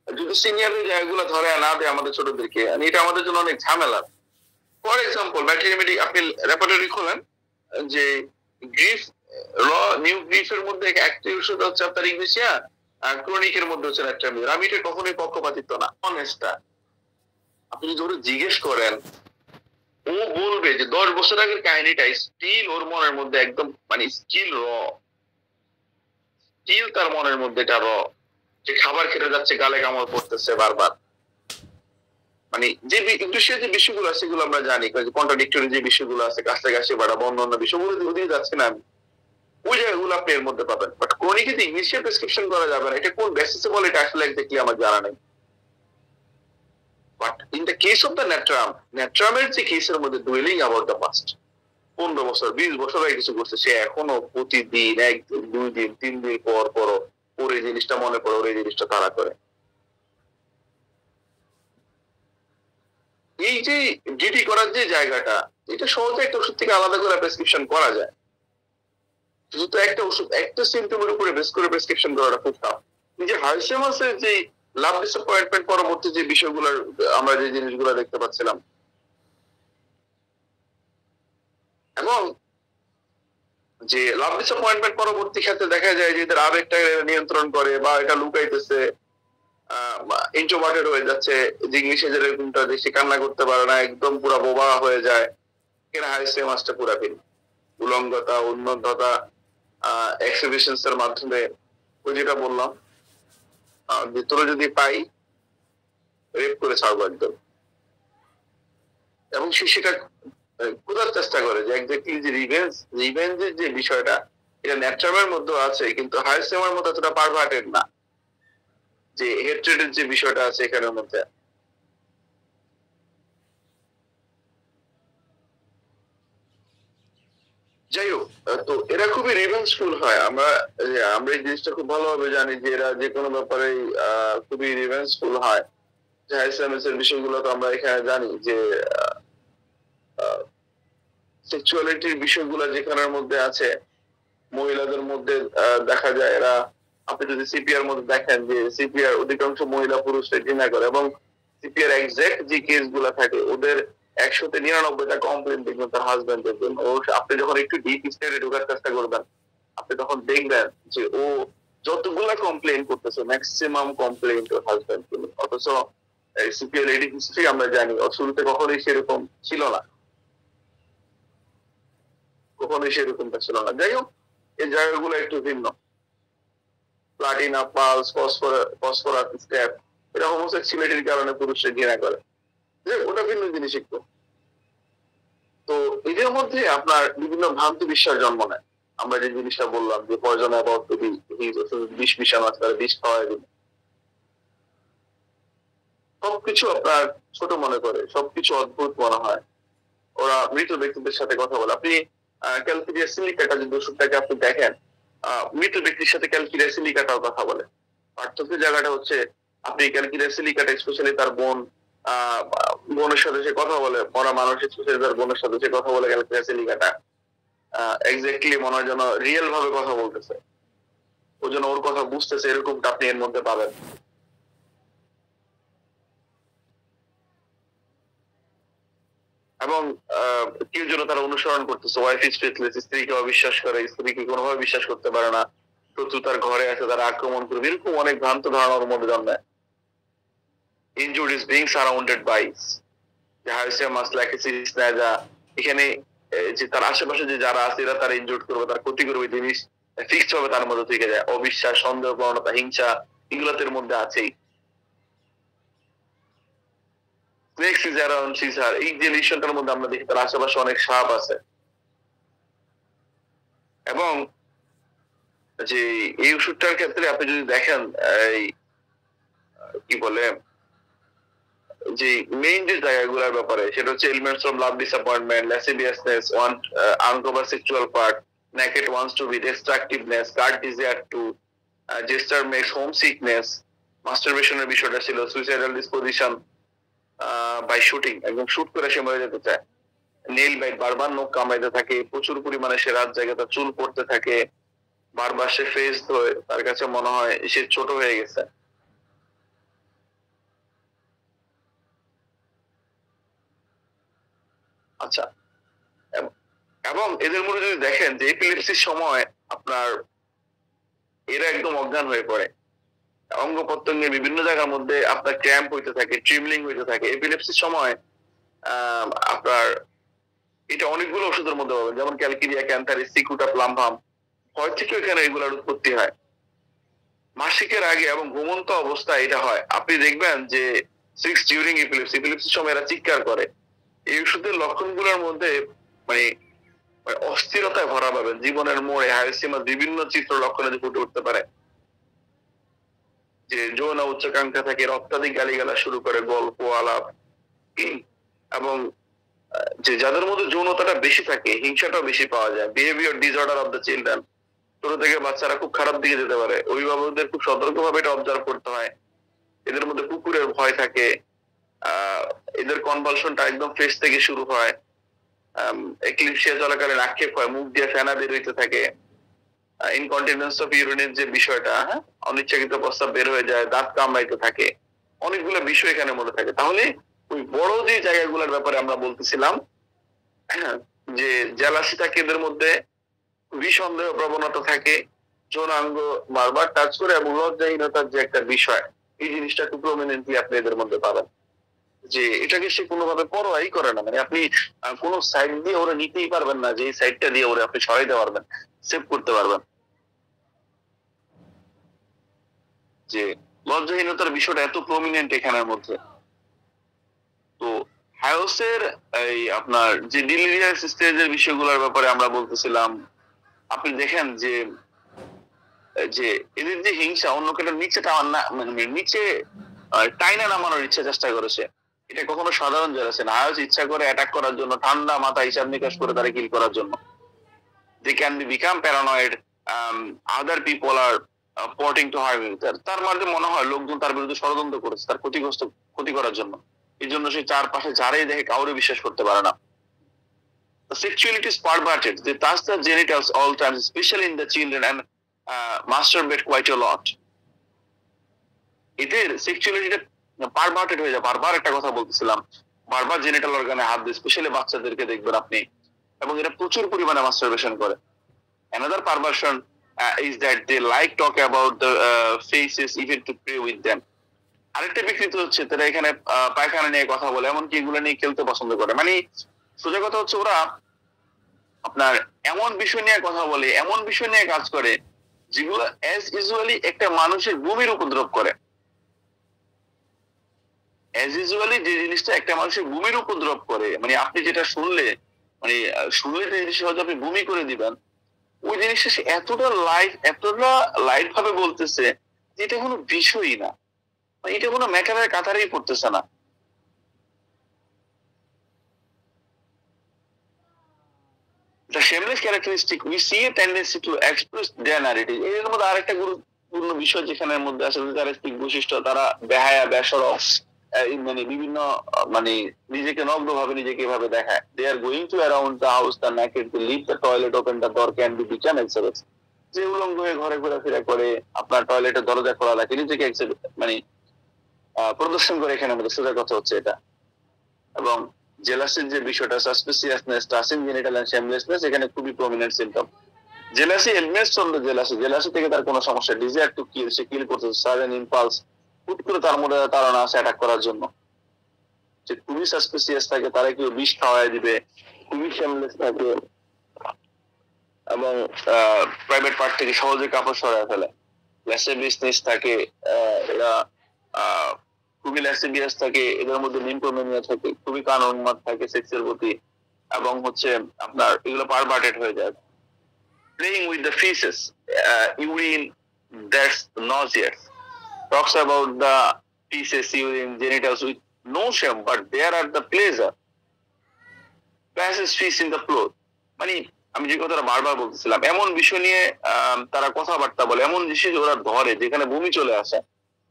যদি সিনিয়রের জায়গাগুলো ধরে না দেয় আমাদের ছোটদেরকে, এটা আমাদের জন্য অনেক ঝামেলা। ফর এক্সাম্পল ম্যাট্রিমেডিক আপনি রেপার্টরি খোলেন, যে গ্রিফ র নিউ গ্রিফের মধ্যে একটি ওষুধ হচ্ছে আপনার ইংলিশিয়া, আর ক্রনিকের মধ্যে হচ্ছে ল্যাট্রামিউর। আমি এটা কখনোই পক্ষপাতিত্ব না, অনেস্টটা। আপনি যদি ওরা জিজ্ঞেস করেন, ও বলবে যে 10 বছর আগের কাহিনীটা স্টিল ওর মনের মধ্যে একদম, মানে স্টিল তার মনের মধ্যে এটা যে খাবার খেতে যাচ্ছে, গালে কামড় পড়তেছে বারবার। মানে যে ইংলিশের যে বিষয়গুলো আছে সেগুলো আমরা জানি, কন্ট্রাডিক্টরি যে বিষয়গুলো আছে, কাছাকাছি বাড়া বা অন্যান্য বিষয়গুলো ওদিকে যাচ্ছে না, ওই জায়গাগুলো আপনি এর মধ্যে পাবেন। বাট ক্রনিকে ইংলিশে প্রেসক্রিপশন করা যাবে না, এটা কোন বেসিসে বলে এটা আসলে এক্স্যাক্টলি আমার জানা নেই। But in the case of the ন্যাট্রামের যে কেসের মধ্যে ডুয়েলিং অ্যাবাউট দ্য পাস্ট 15 বছর 20 বছর আগে কিছু করছে, সে এখনো প্রতিদিন 1 দিন 2 দিন 3 দিন পর পর ওর এই জিনিসটা মনে পড়ে, ওর এই জিনিসটা তারা করে। এই যে ডিটি করার যে জায়গাটা, এটা সহজে একটা ওষুধ থেকে আলাদা করে প্রেসক্রিপশন করা যায়। শুধু তো একটা ওষুধ একটা সিম্পটমের উপরে বেস করে প্রেসক্রিপশন করাটা খুব টাফ। যে হাইসেমাসের যে লাভ ডিসঅ্যাপয়েন্টমেন্ট পরবর্তী যে বিষয়গুলো আমরা যে জিনিসগুলো দেখতে পাচ্ছিলাম, এবং যে লাভ ডিসঅ্যাপয়েন্টমেন্ট পরবর্তী ক্ষেত্রে দেখা যায় যে এদের আবেগটা নিয়ন্ত্রণ করে, বা এটা লুকাইতেছে, ইন্ট্রোভার্টেড হয়ে যাচ্ছে, যে ইংলিশে যেরকমটা সে কান্না করতে পারে না, একদম পুরো বোবা হয়ে যায়। এখানে হাইসেমাসটা পুরা ফিল উলঙ্গতা, উন্মত্ততা, এক্সিবিশনস এর মাধ্যমে, ওই যেটা বললাম, ভিতরে যদি পাই রেপ করে ছাড়বো একদম। এবং সে সেটা খোঁজার চেষ্টা করে যে এক্স্যাক্টলি যে রিভেঞ্জের যে বিষয়টা এটা ন্যাচারামের মধ্যে আছে, কিন্তু হায়ার মতো এতটা পারভার্টেড না, যে হেট্রেডের যে বিষয়টা আছে এখানের মধ্যে। যাই হোক, তো এরা খুবই রিভেঞ্জফুল হয়। আমরা এই জিনিসটা খুব ভালোভাবে জানি যে এরা যে কোনো ব্যাপারে খুবই রিভেঞ্জফুল হয়। যে হাইসামিস এর বিষয়গুলো তো আমরা এখানে জানি যে সেক্সুয়ালিটির বিষয়গুলো যেখানের মধ্যে আছে, মহিলাদের মধ্যে দেখা যায় এরা, আপনি যদি সিপিআর মধ্যে দেখেন যে সিপিআর অধিকাংশ মহিলা পুরুষরা ঘৃণা করে, এবং সিপিআর এক্সাক্ট যে কেস গুলা থাকে ওদের 100-99টা কমপ্লেন দেখবেন তার হাজবেন্ডের জন্য। আপনি যখন একটু ডিপ স্টেটে ঢোকার চেষ্টা করবেন, আপনি তখন দেখবেন যে ও যতগুলা কমপ্লেন করতেছে ম্যাক্সিমাম কমপ্লেন ওর হাজবেন্ড জন্য। অথচ সিপিআর এডি হিস্ট্রি আমরা জানি শুরুতে কখনোই সেরকম ছিল না, কখনোই সেরকমটা ছিল না। যাই হোক, এই জায়গাগুলো একটু ভিন্ন। প্লাটিনা, পালস, ফসফরাস, স্ট্যাপ, এটা হোমোসেক্সুয়ালিটির কারণে পুরুষরা ঘৃণা করে, ওটা ভিন্ন জিনিস একটু। তো এদের মধ্যে আপনার বিভিন্ন ভ্রান্তি বিশ্বাস জন্ম নেয়। আমরা যে জিনিসটা বললাম যে পয়জন অ্যাবাউট টু বি, বিষ মিশানো আছে, তারা বিষ খাওয়ায় দিবে, সবকিছু আপনার ছোট মনে করে, সবকিছু অদ্ভুত মনে হয়। ওরা মৃত ব্যক্তিদের সাথে কথা বলে। আপনি ক্যালকিরিয়া সিলিকাটা যদি ওষুধটাকে আপনি দেখেন, মৃত ব্যক্তির সাথে ক্যালকিরিয়া সিলিকাটাও কথা বলে। পার্থক্যের জায়গাটা হচ্ছে, আপনি ক্যালকিরিয়া সিলিকাটা স্পেশালি তার বোনের সাথে সে কথা বলে, মরা মানুষ স্পেশালি তার বোনের সাথে সে কথা বলে, ক্যালকিরিয়া সিলিকাটা এক্স্যাক্টলি মনে হয় যেন রিয়েল ভাবে কথা বলতেছে, ও যেন ওর কথা বুঝতেছে, এরকমটা আপনি এর মধ্যে পাবেন। এবং কেউ যেন তারা অনুসরণ করতেছে, ওয়াইফ ইজ ফেথলেস, স্ত্রীকে অবিশ্বাস করে, স্ত্রীকে কোনোভাবে বিশ্বাস করতে পারে না, শত্রু তার ঘরে আছে তারা আক্রমণ করবে, এরকম অনেক ভ্রান্ত ধারণার মধ্যে জন্মায়। Injured is being surrounded by, এখানে যে তার আশেপাশে যে যারা আছে এরা তার ইনজুর্ড করবে, তার ক্ষতি করবে, জিনিস ফিক্সড হবে তার মধ্যে থেকে যায়। অবিশ্বাস, সন্দেহ প্রবণতা, হিংসা, এগুলোর মধ্যে আছেই। এই যে লিশনটার মধ্যে আমরা দেখি তার আশেপাশে অনেক সাপ আছে। এবং যে এই ওষুধটার ক্ষেত্রে আপনি যদি দেখেন, এই কি বলে, যে মেইন যে জায়গাগুলোর ব্যাপারে, সেটা হচ্ছে elements of love, disappointment, lasciviousness, uncover sexual part, naked wants to be, destructiveness, guard desire to, gesture makes homesickness, মাস্টারবেশনের বিষয়টা ছিল, সুইসাইডাল ডিসপোজিশন বাই শুটিং, একদম শুট করে সে মরে যেতে চায়, নেল বাইট, বারবার নখ কামড়াইতে থাকে, প্রচুর পরিমাণে সে রাত জায়গাতে চুল পড়তে থাকে, বারবার সে ফেস ধোয়, তার কাছে মনে হয় সে ছোট হয়ে গেছে। আচ্ছা, এবং এদের মধ্যে যদি দেখেন যে এপিলেপসির সময় আপনার এরা একদম অজ্ঞান হয়ে পড়ে, অঙ্গ প্রত্যঙ্গের বিভিন্ন জায়গার মধ্যে আপনার ক্র্যাম্প হইতে থাকে, ট্রিমলিং হইতে থাকে। এপিলেপসির সময় আপনার এটা অনেকগুলো ওষুধের মধ্যে পাবেন, যেমন ক্যালকিরিয়া, ক্যান্থারিস, সিকুটা, প্লামভাম, হয় থেকে এখানে এগুলোর উৎপত্তি হয়। মাসিকের আগে এবং ঘুমন্ত অবস্থায় এটা হয়। আপনি দেখবেন যে সিক্স ডিউরিং এপিলেপসির সময় এরা চিৎকার করে। এই ওষুধের লক্ষণগুলোর মধ্যে মানে অস্থিরতায় ভরা পাবেন, জীবনের মোড়ে হাইসিমা বিভিন্ন চিত্র লক্ষণে ফুটে উঠতে পারে। যে যৌন উচ্চাকাঙ্ক্ষা থেকে অত্যাধিক গালিগালা শুরু করে, গল্প আলাপ, এবং যে যাদের মধ্যে যৌনতাটা বেশি থাকে, হিংসাটাও বেশি পাওয়া যায়। Behaviour disorder of the children, ছোট থেকে বাচ্চারা খুব খারাপ দিকে যেতে পারে, অভিভাবকদের খুব সতর্কভাবে এটা অবজার্ভ করতে হয়। এদের মধ্যে কুকুরের ভয় থাকে, এদের কনভালশনটা একদম ফেস থেকে শুরু হয়, এক্লিপসিয়া চলাকালীন আক্ষেপ হয়, মুখ দিয়ে ফেনা বের হইতে থাকে, ইনকন্টিনেন্স অফ ইউরিনের যে বিষয়টা, হ্যাঁ, অনিচ্ছাকৃত প্রস্রাব বের হয়ে যায়, দাঁত কামড়াইতে থাকে, অনেকগুলো বিষয় এখানে মনে থাকে। তাহলে ওই বড় যে জায়গাগুলোর ব্যাপারে আমরা বলতেছিলাম, হ্যাঁ, যে জেলাসি থাকে এদের মধ্যে, বিসন্দেহ প্রবণতা থাকে, যৌনাঙ্গ বারবার টাচ করে, এবং লজ্জাহীনতার যে একটা বিষয়, এই জিনিসটা খুব প্রমিনেন্টলি আপনি এদের মধ্যে পাবেন। যে এটাকে সে কোনোভাবে পরোয়াই করে না, মানে আপনি কোনো সাইড দিয়ে ওরা নিতেই পারবেন না, যে এই সাইডটা দিয়ে ওরা আপনি সরাইতে পারবেন, সেভ করতে পারবেন। যে লজ্জাহীনতার বিষয়টা এত প্রমিনেন্ট এখানের মধ্যে। তো হায়োসের এই আপনার যে ডিলিরিয়াস স্টেজের বিষয়গুলোর ব্যাপারে আমরা বলতেছিলাম, আপনি দেখেন যে যে এদের যে হিংসা অন্যকে নিচে না মানে নিচে টাইনা নামানোর ইচ্ছা চেষ্টা করেছে, এটা কখনো সাধারণ জেলাসি না। হায়োস ইচ্ছা করে অ্যাটাক করার জন্য, ঠান্ডা মাথা হিসাব নিকাশ করে তারা কিল করার জন্য। They can be become paranoid, other people are plotting to harm. তার মাঝে মনে হয় লোকজন তার বিরুদ্ধে ষড়যন্ত্র করেছে তার ক্ষতি করার জন্য। এই জন্য সে চারপাশে যারাই দেখে কাউরে বিশ্বাস করতে পারে না। The sexuality is perverted. They touch the genitals all times, especially in the children, and masturbate quite a lot. এদের সেক্সুয়ালিটিটা পারভার্টেড হয়ে যায়। বারবার একটা কথা বলতেছিলাম, বারবার জেনিটাল অর্গানে হাত দিয়ে, স্পেশালি বাচ্চাদেরকে দেখবেন আপনি, এবং এরা প্রচুর পরিমাণে মাস্টারবেশন করে। Another perversion is that they like talk about the faces even to play with them. আরেকটা বিকৃতি হচ্ছে তারা এখানে পায়খানা নিয়ে কথা বলে, এমনকি এগুলো নিয়ে খেলতে পছন্দ করে। মানে সোজা কথা হচ্ছে ওরা আপনার এমন বিষয় নিয়ে কথা বলে, এমন বিষয় নিয়ে কাজ করে যেগুলো অ্যাজ ইউজুয়ালি একটা মানুষের ভূমির উপদ্রব করে। অ্যাজ ইউজুয়ালি যে জিনিসটা একটা মানুষের ভূমির উপদ্রব করে, মানে আপনি যেটা শুনলে যে জিনিসটা হয়তো আপনি ভূমি করে দিবেন, ওই জিনিসটা সে এতটা লাইট ভাবে বলতেছে যে এটা কোনো বিষয়ই না, এটা কোনো ম্যাটারের কাতারেই পড়তেছে না। The shameless characteristic, we see a tendency to express their narrative. এর মধ্যে আরেকটা গুরুত্বপূর্ণ বিষয় যেখানের মধ্যে আসলে ক্যারেক্টারিস্টিক বৈশিষ্ট্য, তারা বেহায়া বেসরম, মানে বিভিন্ন মানে নিজেকে নগ্ন ভাবে নিজেকে এভাবে দেখায়। They are going to around the house the naked, to leave the toilet open, the door can be become exhibits. যে উলঙ্গ হয়ে ঘরে ঘোরাফেরা করে, আপনার টয়লেটের দরজা খোলা রাখে, নিজেকে মানে প্রদর্শন করে। এখানে মধ্যে সোজা কথা হচ্ছে এটা। এবং জেলাসির যে বিষয়টা, সাসপিসিয়াসনেস, টাচিং জেনিটাল এন্ড শেমলেসনেস, এখানে খুবই prominent symptom. Jealousy elements from the jealousy থেকে তার কোনো সমস্যা, ডিজায়ার টু কিল, সে কিল করতে, সাডেন ইম্পালস, হুট করে তার মধ্যে তাড়না আসে অ্যাটাক করার জন্য। যে খুবই সাসপিসিয়াস থাকে, তারা কেউ বিষ খাওয়াই দিবে, খুবই শেমলেস থাকে, এবং প্রাইভেট পার্ট থেকে সহজে কাপড় সরায় ফেলে। ল্যাসেবিয়াসনেস থাকে, এরা খুবই ল্যাসেবিয়াস থাকে, এদের মধ্যে নিম্পোমেনিয়া থাকে, খুবই কান উন্মাদ থাকে সেক্সের প্রতি, এবং হচ্ছে আপনার এগুলো পারভার্টেড হয়ে যায়। Playing with the ফিসেস, urine, that's nauseous, talks about the feces, urine, genitals with no shame, but there are the pleasure, passes fish in the floor. মানে আমি যে কথাটা বারবার বলতেছিলাম, এমন বিষয় নিয়ে তারা কথাবার্তা বলে, এমন জিনিস ওরা ধরে যেখানে বমি চলে আসে,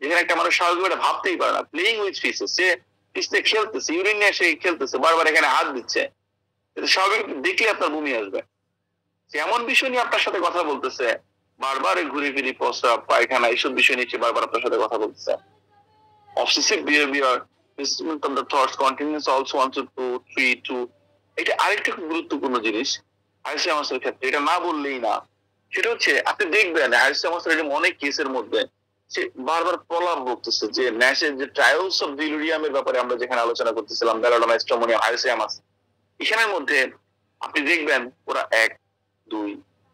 যেখানে একটা মানুষ স্বাভাবিকভাবে ভাবতেই পারে না। প্লেইং উইথ ফিসেস, সে ফিস নিয়ে খেলতেছে, ইউরিন নিয়ে সে খেলতেছে, বারবার এখানে হাত দিচ্ছে, স্বাভাবিক দেখলে আপনার বমি আসবে। এমন বিষয় নিয়ে আপনার সাথে কথা বলতেছে, বারবার ঘুরে ফিরি, প্রস্রাব, পায়খানা, এইসব বিষয় নিয়ে বারবার আপনার সাথে কথা বলতেছে। অবসেসিভ বিহেভিয়ার, মিসমেন্ট of the thoughts, continuous also wants to three two. এটা আরেকটা খুব গুরুত্বপূর্ণ জিনিস হাইসিয়ামাসের ক্ষেত্রে, এটা না বললেই না। সেটা হচ্ছে আপনি দেখবেন হাইসিয়ামাসের এরকম অনেক কেসের মধ্যে সে বারবার প্রলাপ বলতেছে যে ন্যাশের যে ট্রায়ালস অফ ডিলুরিয়ামের ব্যাপারে আমরা যেখানে আলোচনা করতেছিলাম, বেলাডোনা, স্ট্রোমোনিয়াম, হাইসিয়ামাস, এখানের মধ্যে আপনি দেখবেন ওরা 1 2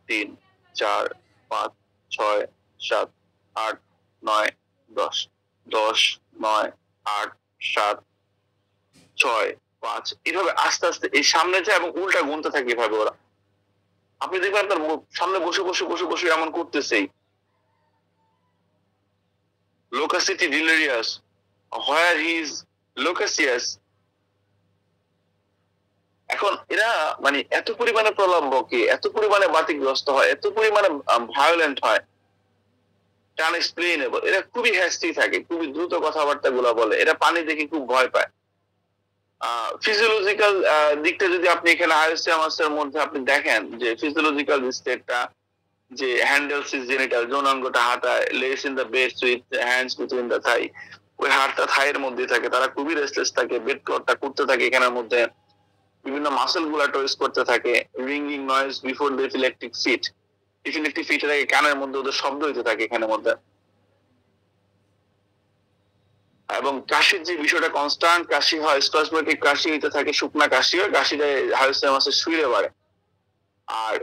3 4 5 6 7 8 9 10 10 9 8 7 6 5 এইভাবে আস্তে আস্তে এই সামনে যায় এবং উল্টা গুনতে থাকে এভাবে ওরা। আপনি দেখবেন আপনার সামনে বসে এমন করতেছেই। লোকাসিটি ডিলিরিয়াস, হোয়ার হি ইজ লোকাসিয়াস। এখন এরা মানে এত পরিমাণে প্রলম্বকে, এত পরিমাণে বাতিগ্রস্ত হয়, এত পরিমাণে ভায়োলেন্ট হয়, আনএক্সপ্লেইনেবল। এরা খুবই হ্যাস্টি থাকে, খুবই দ্রুত কথাবার্তা গুলা বলে, এরা পানি দেখে খুব ভয় পায়। ফিজিওলজিক্যাল দিকটা যদি আপনি এখানে হাইসিয়ামাসের মধ্যে আপনি দেখেন, যে ফিজিওলজিক্যাল স্টেটটা, যে হ্যান্ডেলস হিজ জেনিটাল, যৌনাঙ্গটা হাঁটায়, lies in the bed with hands between the thigh, ওই হাড়টা থাইয়ের মধ্যে থাকে, তারা খুবই রেস্টলেস থাকে, বেড ক্লটটা করতে থাকে এখানের মধ্যে, বিভিন্ন মাসেল গুলা টয়েস করতে থাকে, ringing noise before the electric fit, electric ফিটের আগে কানের মধ্যে ওদের শব্দ হইতে থাকে এখানের মধ্যে। এবং কাশির যে বিষয়টা, কনস্ট্যান্ট কাশি হয়, স্পasmodic কাশি হইতে থাকে, শুকনা কাশি হয়, কাশিটা হাইসিয়ামাসের শুইরে বাড়ে। আর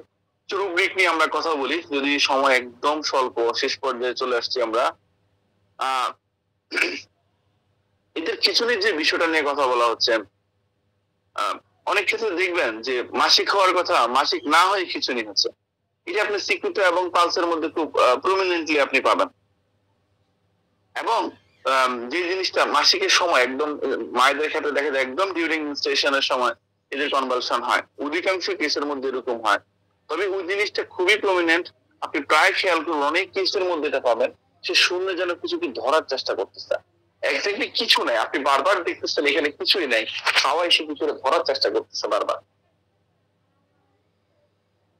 রুব্রিক নিয়ে আমরা কথা বলি, যদি সময় একদম স্বল্প, শেষ পর্যায়ে চলে আসছি আমরা। এদের খিচুনির যে বিষয়টা নিয়ে কথা বলা হচ্ছে, অনেক ক্ষেত্রে দেখবেন যে মাসিক হওয়ার কথা মাসিক না হয়ে খিঁচুনি হচ্ছে, এটা আপনি সিকিউরিটি এবং পালসের মধ্যে খুব প্রমিনেন্টলি আপনি পাবেন। এবং যে জিনিসটা মাসিকের সময় একদম মায়েদের ক্ষেত্রে দেখা যায় একদম ডিউরিং মেনস্ট্রুয়েশনের সময় এদের কনভালশন হয়, অধিকাংশ কেসের মধ্যে এরকম হয়। তবে ওই জিনিসটা খুবই প্রমিনেন্ট, আপনি প্রায় খেয়াল করুন অনেক কেসের মধ্যে এটা পাবেন, সে শূন্য যেন কিছু কি ধরার চেষ্টা করতেছে, এক্স্যাক্টলি কিছু নাই, আপনি বারবার দেখতেছেন এখানে কিছুই নাই, হাওয়া এসে কিছু ধরার চেষ্টা করতেছে বারবার।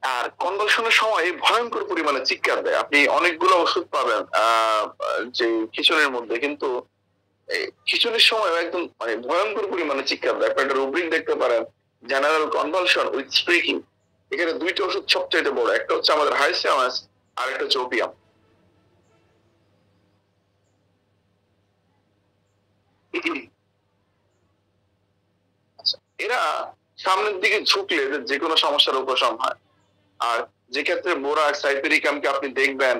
আর কনভালশনের সময় ভয়ঙ্কর পরিমাণে চিৎকার দেয়, আপনি অনেকগুলো ওষুধ পাবেন যে খিচুনির মধ্যে, কিন্তু এই খিচুনির সময় একদম মানে ভয়ঙ্কর পরিমাণে চিৎকার দেয়। আপনি একটা রুব্রিক দেখতে পারেন, জেনারেল কনভালশন উইথ স্ট্রিকিং। এখানে দুইটা ওষুধ সবচেয়ে বড়, একটা হচ্ছে আমাদের হাইসিয়ামাস আর একটা হচ্ছে ওপিয়াম। আচ্ছা, এরা সামনের দিকে ঝুঁকলে এদের যে কোনো সমস্যার উপশম হয়। আর যে ক্ষেত্রে বোরাক্স হাইপেরিকামকে আপনি দেখবেন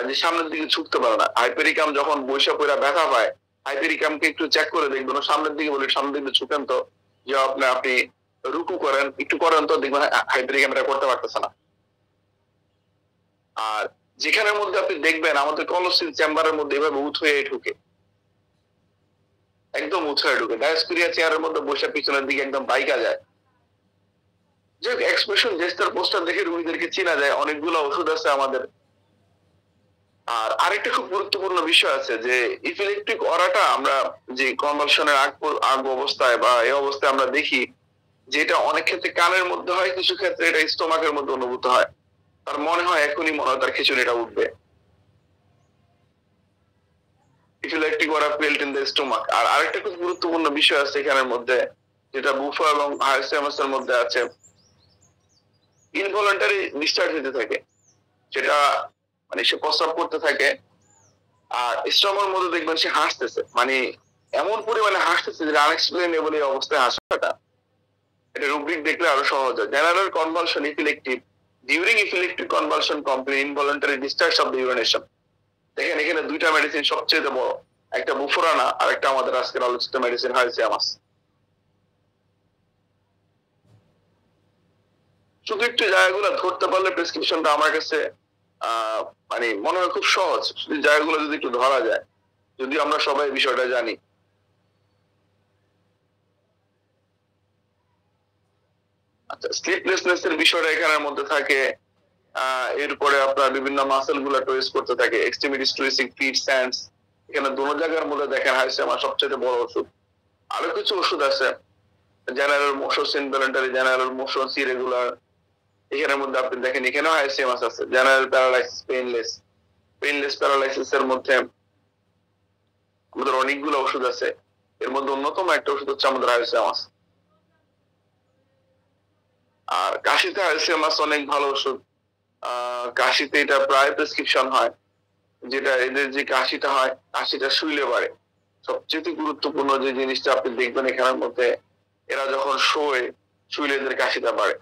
যে সামনের দিকে ঝুঁকতে পারে না, হাইপেরিকাম যখন বৈশা পড়া ব্যথা পায়, হাইপেরিকামকে একটু চেক করে দেখবেন ও সামনের দিকে বলে সামনের দিকে ঝুঁকেন তো, যে আপনি রুকু করেন একটু করেন তো দেখবেন হাইপেরিকাম এটা করতে পারতেছে না। আর যেখানের মধ্যে আপনি দেখবেন আমাদের কলসিল চেম্বারের মধ্যে এভাবে উঠ হয়ে ঢুকে, একদম উঠ হয়ে ঢুকে ডায়াসপিরিয়া চেয়ারের মধ্যে বসে পিছনের দিকে একদম বাইকা যায়, যে এক্সপ্রেশন জেস্টার পোস্টার দেখে রোগীদেরকে চেনা যায়। অনেকগুলো ওষুধ আছে আমাদের। আর আরেকটা খুব গুরুত্বপূর্ণ বিষয় আছে যে ইপিলেপটিক অরাটা আমরা যে কনভালশনের আগ অবস্থায় বা এই অবস্থায় আমরা দেখি, যেটা অনেক ক্ষেত্রে কানের মধ্যে হয়, কিছু ক্ষেত্রে এটা স্টোমাকের মধ্যে অনুভূত হয়, তার মনে হয় এখনই মনে হয় তার খিচুড়িটা উঠবে। ইপিলেপটিক অরা ফেল্ট ইন দ্য স্টোমাক। আর আরেকটা খুব গুরুত্বপূর্ণ বিষয় আছে এখানের মধ্যে, যেটা বুফা এবং হাইসিয়ামাসের মধ্যে আছে, ইনভলান্টারি ডিসচার্জ হতে থাকে, সেটা মানে সে প্রস্রাব করতে থাকে, আর স্ট্রমার মধ্যে দেখবেন সে হাসতেছে, মানে এমন পরিমাণে হাসতেছে যে আনএক্সপ্লেনেবল এই অবস্থায় হাসাটা। এটা রুব্রিক দেখলে আরো সহজ হয়। General convulsion epileptic, during epileptic convulsion complete involuntary discharge of the urination. দেখেন এখানে দুইটা মেডিসিন সবচেয়ে বড়, একটা বুফোরানা আর একটা আমাদের আজকের আলোচিত মেডিসিন হাইসিয়ামাস। শুধু একটু জায়গাগুলো ধরতে পারলে প্রেসক্রিপশনটা আমার কাছে মানে মনে হয় খুব সহজ, শুধু জায়গাগুলো যদি একটু ধরা যায়, যদি আমরা সবাই বিষয়টা জানি। আচ্ছা, স্লিপলেসনেস এর বিষয়টা এখানের মধ্যে থাকে। এরপরে আপনার বিভিন্ন মাসেল গুলা টুইস্ট করতে থাকে, এক্সট্রিমিটিস টুইস্টিং, ফিট স্যান্ডস, এখানে দোনো জায়গার মধ্যে দেখেন হাইসিয়ামা সবচেয়ে বড় ওষুধ। আরো কিছু ওষুধ আছে, general motion involuntary, general motion irregular, এখানের মধ্যে আপনি দেখেন এখানেও হাইসিয়ামাস আছে। জেনারেল প্যারালাইসিস, পেইনলেস প্যারালাইসিস এর মধ্যে আমাদের অনেকগুলো ওষুধ আছে, এর মধ্যে অন্যতম একটা ওষুধ হচ্ছে আমাদের হাইসিয়ামাস। আর কাশিতে হাইসিয়ামাস অনেক ভালো ওষুধ। কাশিতে এটা প্রায় প্রেসক্রিপশন হয়, যেটা এদের যে কাশিটা হয়, কাশিটা শুইলে বাড়ে। সবচেয়ে গুরুত্বপূর্ণ যে জিনিসটা আপনি দেখবেন এখানের মধ্যে, এরা যখন শুইলে এদের কাশিটা বাড়ে।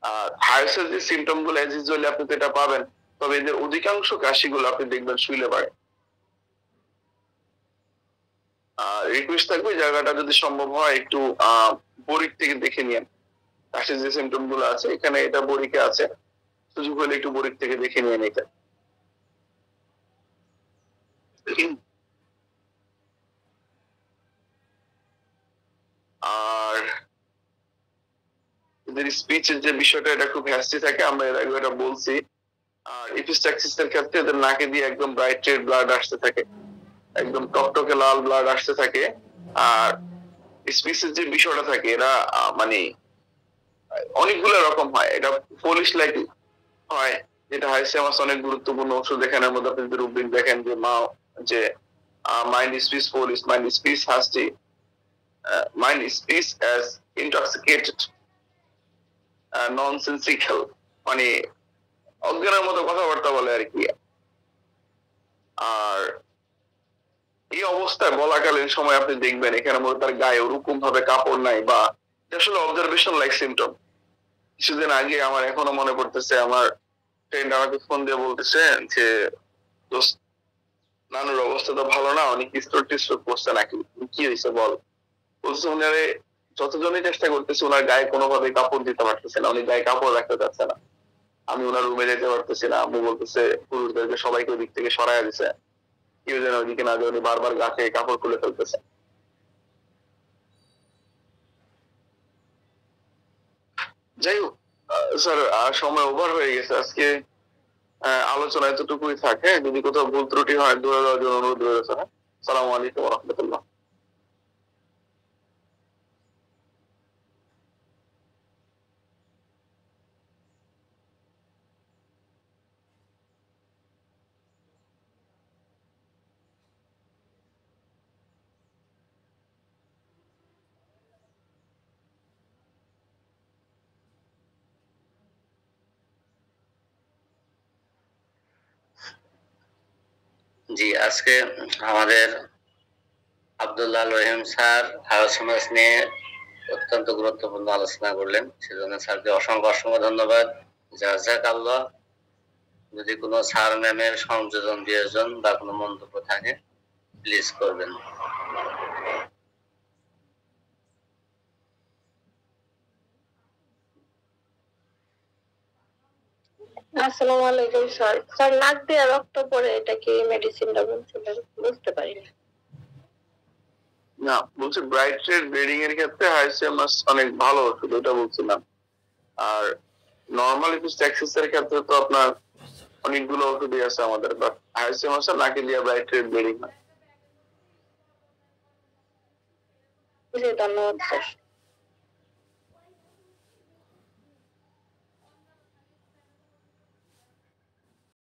আর হাইসের যে সিমটম গুলো এজ ইউজুয়ালি আপনি তো এটা পাবেন, তবে এদের অধিকাংশ কাশিগুলো আপনি দেখবেন শুইলে বাড়ে। রিকোয়েস্ট থাকবে জায়গাটা যদি সম্ভব হয় একটু বরিক থেকে দেখে নিন, কাশির যে সিমটম গুলো আছে এখানে এটা বরিকে আছে, সুযোগ হলে একটু বরিক থেকে দেখে নিন এটা। আর এদের স্পিচের যে বিষয়টা এটা খুব হ্যাস্টি থাকে, আমরা এর আগে এটা বলছি। আর এপিস্ট্যাক্সিস এর ক্ষেত্রে এদের নাকে দিয়ে একদম ব্রাইট রেড ব্লাড আসতে থাকে, একদম টকটকে লাল ব্লাড আসতে থাকে। আর স্পিচের যে বিষয়টা থাকে এরা মানে অনেকগুলো রকম হয়, এটা পলিশ লাইক হয়, যেটা হাইসিয়ামাস অনেক গুরুত্বপূর্ণ ওষুধ। এখানের মধ্যে আপনি যদি রুব্রিক দেখেন যে যে mind speech foolish, mind speech hasty, mind speech as intoxicated, nonsensical, মানে অজ্ঞানের মতো কথাবার্তা বলে আর কি। আর এই অবস্থায় বলাকালীন সময় আপনি দেখবেন এখানে মধ্যে তার গায়ে ওরকম ভাবে কাপড় নাই, বা আসলে অবজারভেশন লাইক সিমটম। কিছুদিন আগে আমার এখনো মনে পড়তেছে, আমার ফ্রেন্ড আমাকে ফোন দিয়ে বলতেছে যে নানুর অবস্থা তো ভালো না, অনেক স্ট্রোক টিস্ট্রোক করছে নাকি, কি হয়েছে বল। বলছে উনারে যতজনই চেষ্টা করতেছে ওনার গায়ে কোনোভাবে কাপড় দিতে পারতেছে না, উনি গায়ে কাপড় রাখতে চাচ্ছে না। আমি ওনার রুমে যেতে পারতেছি না, আম্মু বলতেছে পুরুষদেরকে সবাইকে ওই দিক থেকে সরাইয়া দিছে, কেউ যেন ওইদিকে না যায়, উনি বারবার গা থেকে কাপড় খুলে ফেলতেছে। যাই হোক স্যার, সময় ওভার হয়ে গেছে আজকে। আলোচনা এতটুকুই থাকে, যদি কোথাও ভুল ত্রুটি হয় দূরে দেওয়ার জন্য অনুরোধ রয়েছে স্যার। সালামু আলাইকুম রহমতুল্লাহ। জি, আজকে আমাদের আব্দুল্লাহ রহিম স্যার হায়র সমাজ নিয়ে অত্যন্ত গুরুত্বপূর্ণ আলোচনা করলেন, সেজন্য স্যারকে অসংখ্য অসংখ্য ধন্যবাদ। জাযাকাল্লাহ। যদি কোনো স্যার ম্যামের সংযোজন বিয়োজন বা কোনো মন্তব্য থাকে প্লিজ করবেন। আসসালামু আলাইকুম স্যার। স্যার নাক দিয়ে রক্ত পড়ে, এটা কি মেডিসিনটা বলছিলেন? বুঝতে পারিনি। না, বলছি ব্রাইট রেড ব্লিডিং এর ক্ষেত্রে হাইসিএমএস অনেক ভালো ওষুধ, ওটা বলছিলাম। আর নরমাল এপিস্ট্যাক্সিস এর ক্ষেত্রে তো আপনার অনেকগুলো ওষুধই আছে আমাদের, বাট হাইসিএমএস এর নাকে দিয়ে ব্রাইট রেড ব্লিডিং হয়। জি, ধন্যবাদ স্যার।